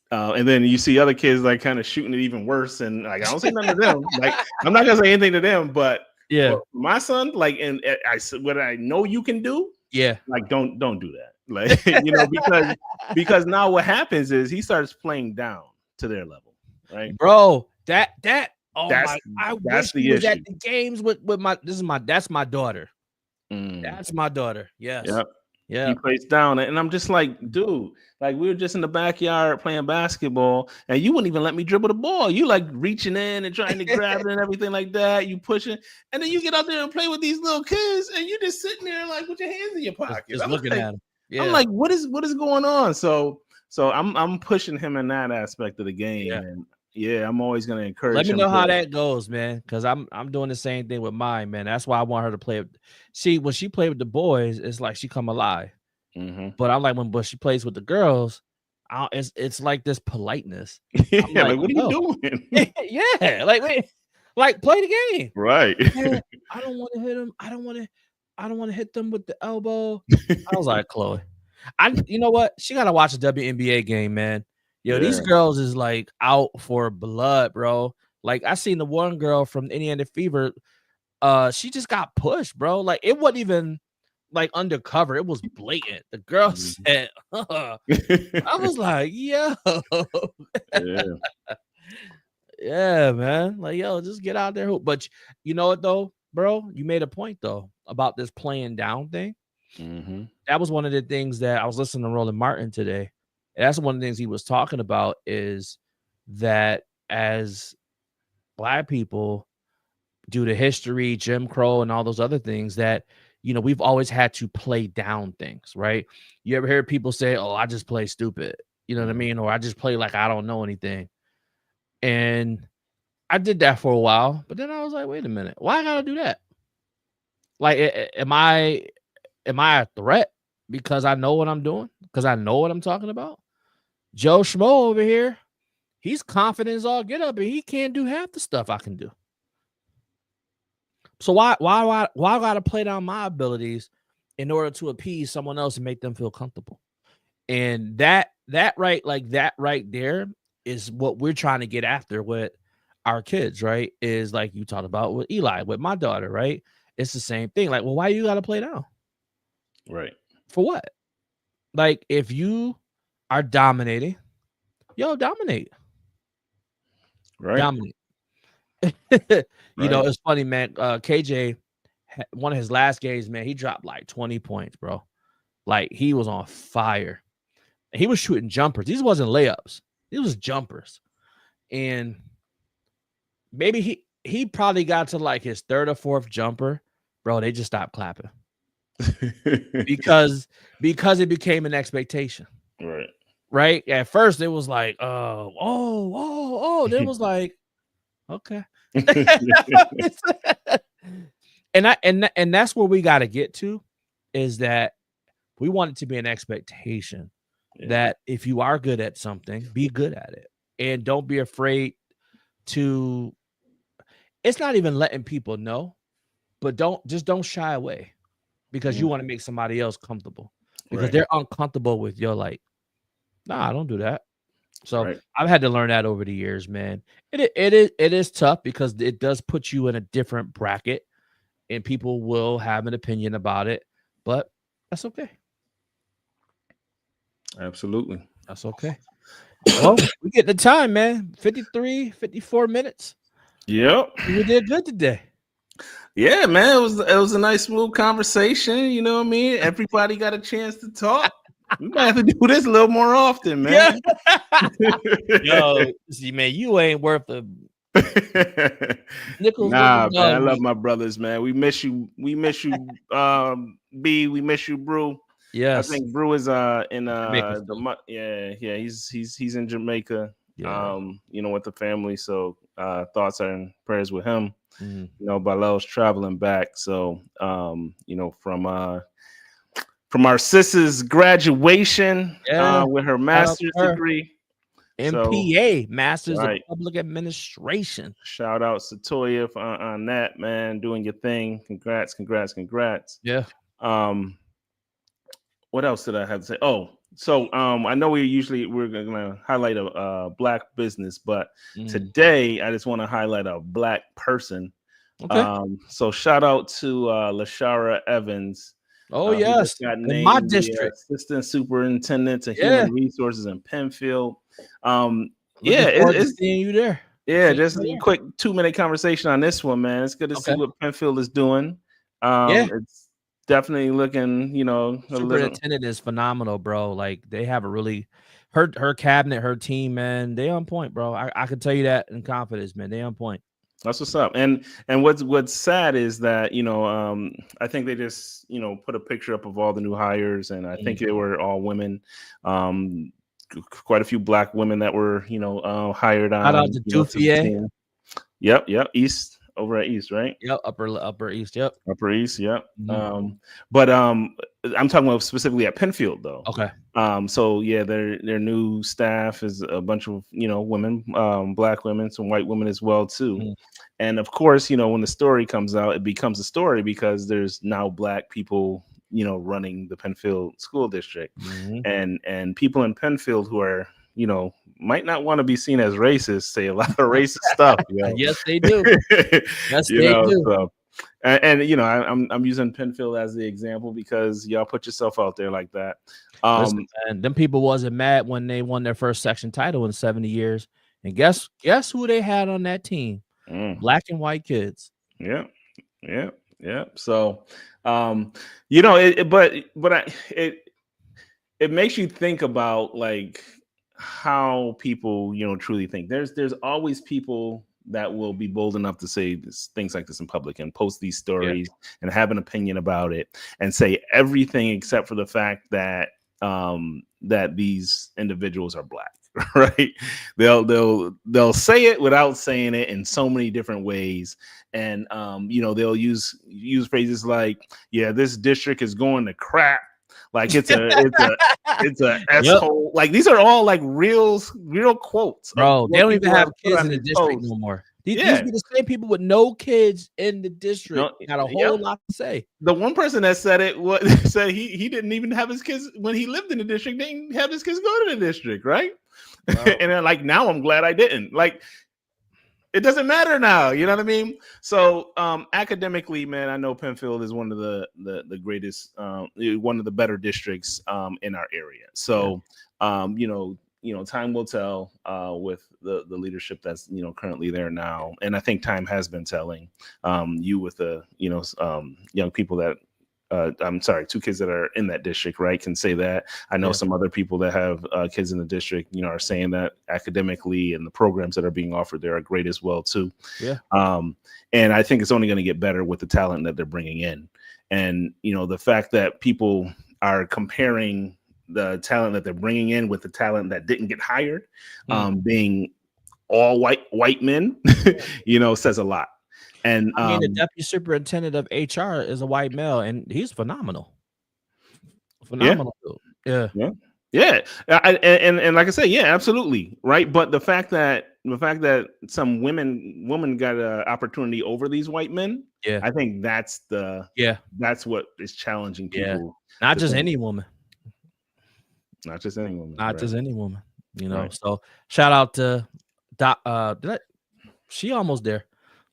and then you see other kids like kind of shooting it even worse, and like I don't say nothing to them. Like I'm not gonna say anything to them, but Yeah. for my son, like, and I said, what I know you can do, Yeah. like don't do that, like because now what happens is he starts playing down to their level, right? Bro, that oh That's my, I wish the he was issue. at the games with my that's my daughter. Mm. That's my daughter. Yes. Yep. Yeah. He plays down, and I'm just like, dude, like we were just in the backyard playing basketball, and you wouldn't even let me dribble the ball. You like reaching in and trying to grab it and everything like that. You pushing, and then you get out there and play with these little kids, and you just sitting there like with your hands in your pocket. Just looking at him. Yeah. I'm like, what is going on? So I'm pushing him in that aspect of the game, Yeah. and yeah, I'm always gonna encourage. Let me him know how that goes, man, because I'm doing the same thing with mine, man. That's why I want her to play. See, when she played with the boys, it's like she come alive. Mm-hmm. But I'm like, when she plays with the girls, it's like this politeness. Yeah, I'm like what are you doing? Yeah, like play the game, right? Man, I don't want to hit him. I don't want to hit them with the elbow. I was like, Chloe, you know what? She gotta watch a WNBA game, man. Yo, these girls is like out for blood, bro. Like I seen the one girl from Indiana Fever. She just got pushed, bro. Like it wasn't even like undercover. It was blatant. The girl said, I was like, yo. Yeah. Yeah, man. Like, yo, just get out there. But you know what though, bro? You made a point though about this playing down thing. Mm-hmm. That was one of the things that I was listening to Roland Martin today. And that's one of the things he was talking about is that as Black people, due to history, Jim Crow, and all those other things, that we've always had to play down things, right? You ever hear people say, "Oh, I just play stupid," you know what I mean, or "I just play like I don't know anything." And I did that for a while, but then I was like, "Wait a minute, why I gotta do that? Like, am I a threat because I know what I'm doing? Because I know what I'm talking about?" Joe Schmo over here, he's confident as all get up, and he can't do half the stuff I can do. So why I gotta play down my abilities in order to appease someone else and make them feel comfortable? And that right there is what we're trying to get after with our kids, right? Is like you talked about with Eli, with my daughter, right? It's the same thing. Like, well, why you gotta play down? Right. For what? Like, if you are dominating, dominate. Right. Dominate. It's funny, man. KJ, one of his last games, man, he dropped like 20 points, bro. Like he was on fire. He was shooting jumpers. These wasn't layups. These was jumpers. And maybe he probably got to like his third or fourth jumper, bro. They just stopped clapping because it became an expectation. Right. Right. At first, it was like, oh. Then it was like, okay. and that's where we got to get to, is that we want it to be an expectation that if you are good at something, be good at it, and don't be afraid to. It's not even letting people know, but don't shy away because you want to make somebody else comfortable because they're uncomfortable with your like, nah, don't do that. So I've had to learn that over the years, man. It is tough because it does put you in a different bracket, and people will have an opinion about it, but that's okay. Absolutely. That's okay. Well, we get the time, man. 53, 54 minutes. Yep. We did good today. Yeah, man. It was a nice smooth conversation. You know what I mean? Everybody got a chance to talk. We might have to do this a little more often, man. Yeah. Yo, see, man, you ain't worth a nickel. Nah, man. I love my brothers, man. We miss you. We miss you, B. We miss you, bro. Yes. I think bRho is in Jamaica he's in Jamaica. Yeah. With the family. So thoughts and prayers with him. Mhm. bRho's traveling back. So from our sis's graduation Yeah. with her Shout out to master's her. degree. So MPA, Masters of right. Public Administration. Shout out Satoya on that, man, doing your thing. Congrats. Yeah. Um, what else did I have to say? Oh, so I know we're gonna highlight a black business, but today I just want to highlight a black person. Okay. So shout out to LaShara Evans. Oh, Who just yes. got In my named the district. assistant superintendent to Yeah. human resources in Penfield. Looking forward to seeing you there. Just a quick 2-minute conversation on this one, man. It's good to see what Penfield is doing. Yeah. It's definitely looking, Superintendent is phenomenal, bro. Like they have a really her cabinet, her team, man. They on point, bro. I can tell you that in confidence, man. They on point. That's what's up. And what's sad is that I think they just put a picture up of all the new hires, and I think they were all women. Quite a few black women that were hired on. Shout out to to the Duffier. team. Yep. East, over at East, right? Yep, upper East. Yep. Upper East. Yep. Mm-hmm. But I'm talking about specifically at Penfield, though. Okay. So yeah, their new staff is a bunch of women, black women, some white women as well too. Mm-hmm. And of course, when the story comes out, it becomes a story because there's now black people running the Penfield school district. And people in Penfield who are might not want to be seen as racist say a lot of racist stuff. Yes, they do. Yes, they do. So, I'm using Penfield as the example because y'all put yourself out there like that. Listen, man, them people wasn't mad when they won their first section title in 70 years. And guess who they had on that team? Black and white kids. Yeah. So it makes you think about like how people truly think. There's always people that will be bold enough to say things like this in public and post these stories and have an opinion about it and say everything except for the fact that that these individuals are black. Right? They'll say it without saying it in so many different ways. And they'll use phrases like, yeah, this district is going to crap. Like it's a asshole. Like these are all like real quotes. Bro, they don't even have kids in the district no more. These be the same people with no kids in the district. Got a whole lot to say. The one person that said it said he didn't even have his kids when he lived in the district. They didn't have his kids go to the district, right? Wow. And then like now I'm glad I didn't. Like it doesn't matter now, you know what I mean? So academically, man, I know Penfield is one of the greatest, one of the better districts in our area. So time will tell with the leadership that's currently there now, and I think time has been telling. You with the young people that. I'm sorry, 2 kids that are in that district, right, can say that. I know some other people that have kids in the district, are saying that academically and the programs that are being offered there are great as well, too. Yeah. And I think it's only going to get better with the talent that they're bringing in. And, the fact that people are comparing the talent that they're bringing in with the talent that didn't get hired, being all white men, says a lot. And I mean, the deputy superintendent of HR is a white male, and he's phenomenal. Phenomenal. Yeah. And like I said, yeah, absolutely, right. But the fact that some women got an opportunity over these white men, I think that's what is challenging people. Not just any woman. Not just any woman. Not just any woman. Right. So shout out to she almost there.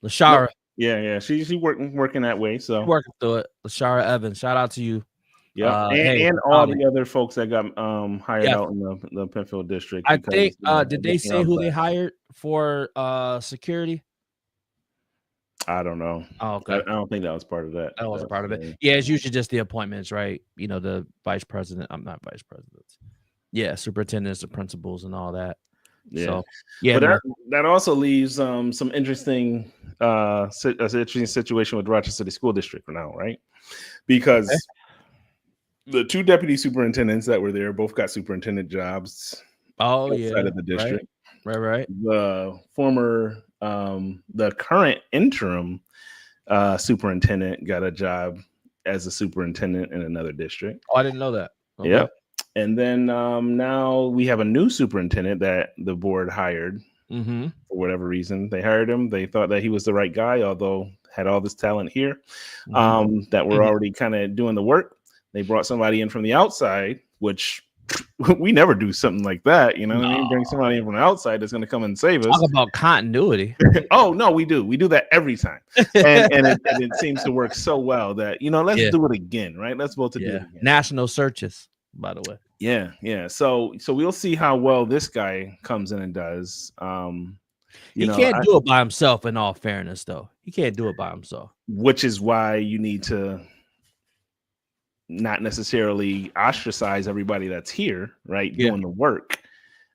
LaShara. Yeah. She's working that way. So working through it. LaShara Evans. Shout out to you. Yeah, and all the other folks that got hired out in the Penfield district. I think did they say who they hired for security? I don't know. Oh, okay. I don't think that was part of that. That wasn't part of it. Yeah, it's usually just the appointments, right? The vice president. I'm not vice presidents. Yeah, superintendents, the principals, and all that. Yeah. So, but that also leaves some interesting situation with Rochester City School District now, right? Because the 2 deputy superintendents that were there both got superintendent jobs outside of the district. Right. The current interim superintendent got a job as a superintendent in another district. Oh, I didn't know that. Okay. Yep. And then now we have a new superintendent that the board hired Mm-hmm. for whatever reason. They hired him. They thought that he was the right guy, although had all this talent here that we're already kind of doing the work. They brought somebody in from the outside, which we never do something like that. You know what I mean? Bring somebody in from the outside that's going to come and save us. Talk about continuity. Oh no, we do. We do that every time, and it seems to work so well that let's do it again, right? Let's vote to do it again. National searches, by the way. Yeah. So we'll see how well this guy comes in and does. He can't do it by himself. In all fairness, though, he can't do it by himself. Which is why you need to not necessarily ostracize everybody that's here, right? Doing the work,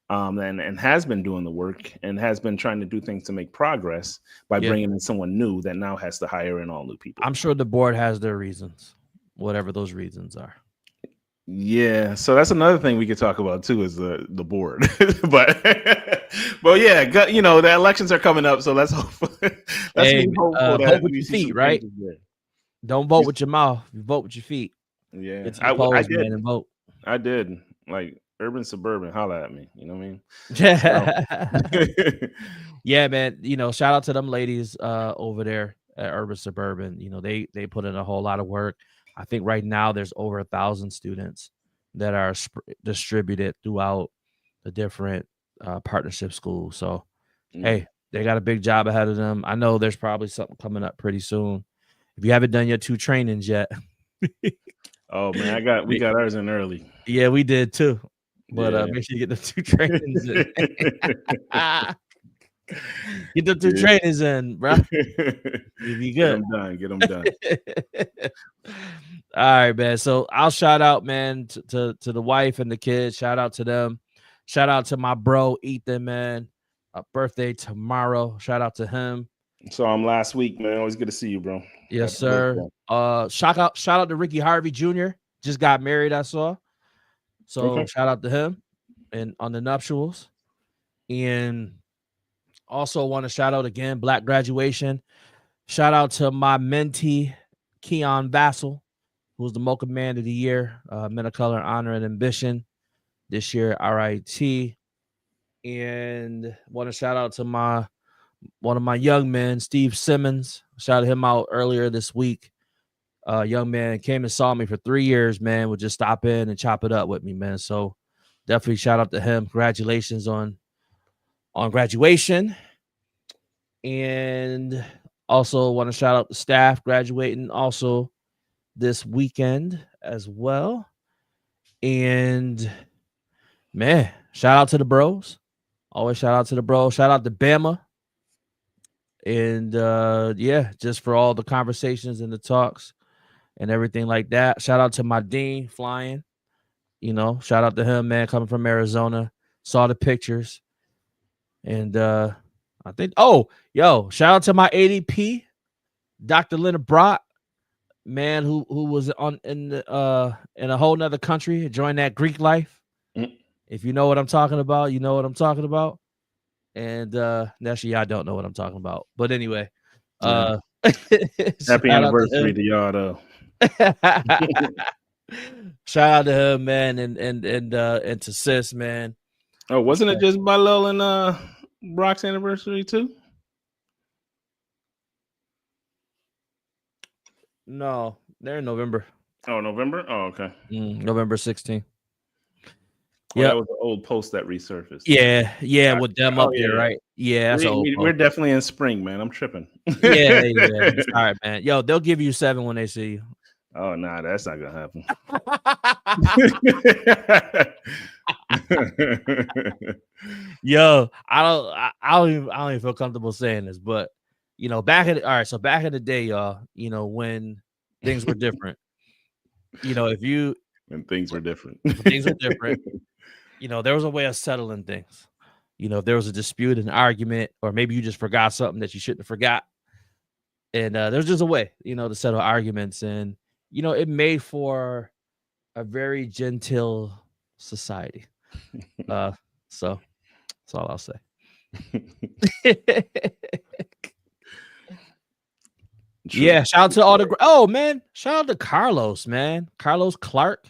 and has been doing the work and has been trying to do things to make progress by bringing in someone new that now has to hire in all new people. I'm sure the board has their reasons, whatever those reasons are. Yeah, so that's another thing we could talk about too is the board, but yeah, the elections are coming up, so let's hope. Let's vote with your feet, right? Don't vote with your mouth. You vote with your feet. Yeah, I did. Man, and vote. I did. Like urban, suburban, holla at me. You know what I mean? Yeah, man. Shout out to them ladies over there at Urban Suburban. They put in a whole lot of work. I think right now there's over 1,000 students that are distributed throughout the different partnership schools. So, hey, they got a big job ahead of them. I know there's probably something coming up pretty soon. If you haven't done your 2 trainings yet. Oh man, we got ours in early. Yeah, we did too. But make sure you get the 2 trainings in. Get the 2 trainings in, bro. You'll be good. Get them done. All right, man. So I'll shout out, man, to the wife and the kids. Shout out to them. Shout out to my bro Ethan, man. Birthday tomorrow. Shout out to him. Saw him last week, man. Always good to see you, bro. Yes, sir. Shout out to Ricky Harvey Jr. Just got married, I saw. So shout out to him and on the nuptials. And also want to shout out again, Black graduation. Shout out to my mentee, Keon Vassell, who was the Mocha Man of the Year, Men of Color, Honor, and Ambition this year, RIT. And want to shout out to one of my young men, Steve Simmons. Shouted him out earlier this week. Young man came and saw me for 3 years, man, would just stop in and chop it up with me, man. So definitely shout out to him. Congratulations on graduation. And also want to shout out the staff graduating also this weekend as well. And man, shout out to the bros. Always shout out to the bros. Shout out to Bama. And just for all the conversations and the talks and everything like that. Shout out to my dean flying. Shout out to him, man, coming from Arizona. Saw the pictures. And I think, shout out to my ADP, Dr. Leonard Brock, man, who was in a whole nother country, enjoying that Greek life. If you know what I'm talking about, you know what I'm talking about. And actually, I don't know what I'm talking about. But anyway, happy anniversary to y'all, though. Shout out to him, man, and to sis, man. Oh, wasn't it just Balil and Brock's anniversary too? No, they're in November. Oh, November? Oh, okay. November 16th. Yeah, that was an old post that resurfaced. Yeah, with them up there, right? Yeah, that's we're definitely in spring, man. I'm tripping. Yeah. All right, man. Yo, they'll give you 7 when they see you. Oh, nah, that's not gonna happen. Yo, I don't even feel comfortable saying this, but back in the day, y'all, when things were different, when things were different, there was a way of settling things. If there was a dispute, an argument, or maybe you just forgot something that you shouldn't have forgot, and there's just a way, to settle arguments, and it made for a very genteel society. So that's all I'll say. Yeah, shout out to all the shout out to Carlos, man. Carlos Clark,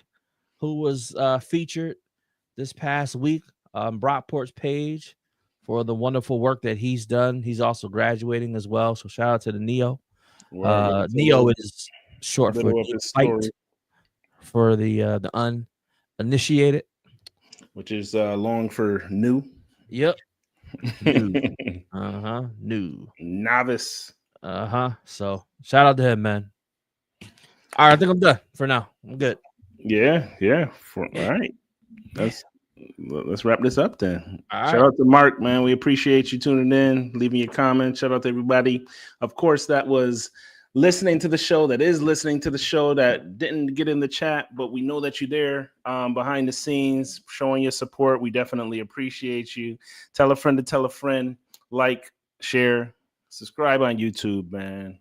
who was featured this past week on Brockport's page for the wonderful work that he's done. He's also graduating as well. So shout out to the Neo. Neo is short for fight for the uninitiated, which is long for new. Yep. New. Novice. So shout out to him, man. All right, I think I'm done for now. I'm good. Yeah. All right. Let's wrap this up then. All Shout out to Mark, man. We appreciate you tuning in, leaving your comments. Shout out to everybody. Of course, that was listening to the show, that didn't get in the chat, but we know that you're there behind the scenes, showing your support. We definitely appreciate you. Tell a friend to tell a friend. Like, share, subscribe on YouTube, man.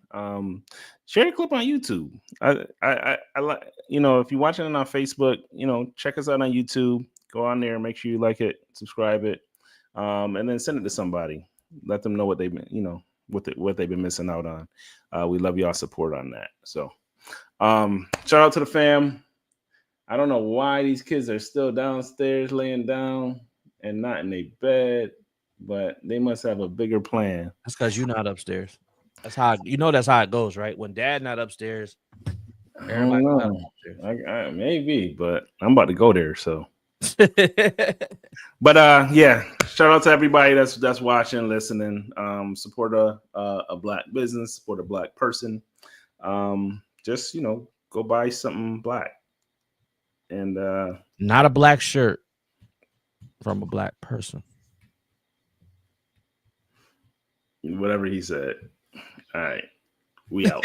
Share the clip on YouTube. I like, if you're watching it on Facebook, check us out on YouTube. Go on there, make sure you like it, subscribe it, and then send it to somebody. Let them know what they've been, what they've been missing out on. We love y'all support on that. So shout out to the fam. I don't know why these kids are still downstairs laying down and not in their bed, but they must have a bigger plan. That's because you're not upstairs. That's how that's how it goes, right? When dad not upstairs, everybody not upstairs. Maybe, but I'm about to go there, so. But yeah, shout out to everybody that's watching, listening. Support a black business, support a black person. Just go buy something black, and not a black shirt from a black person. Whatever he said. All right, we out.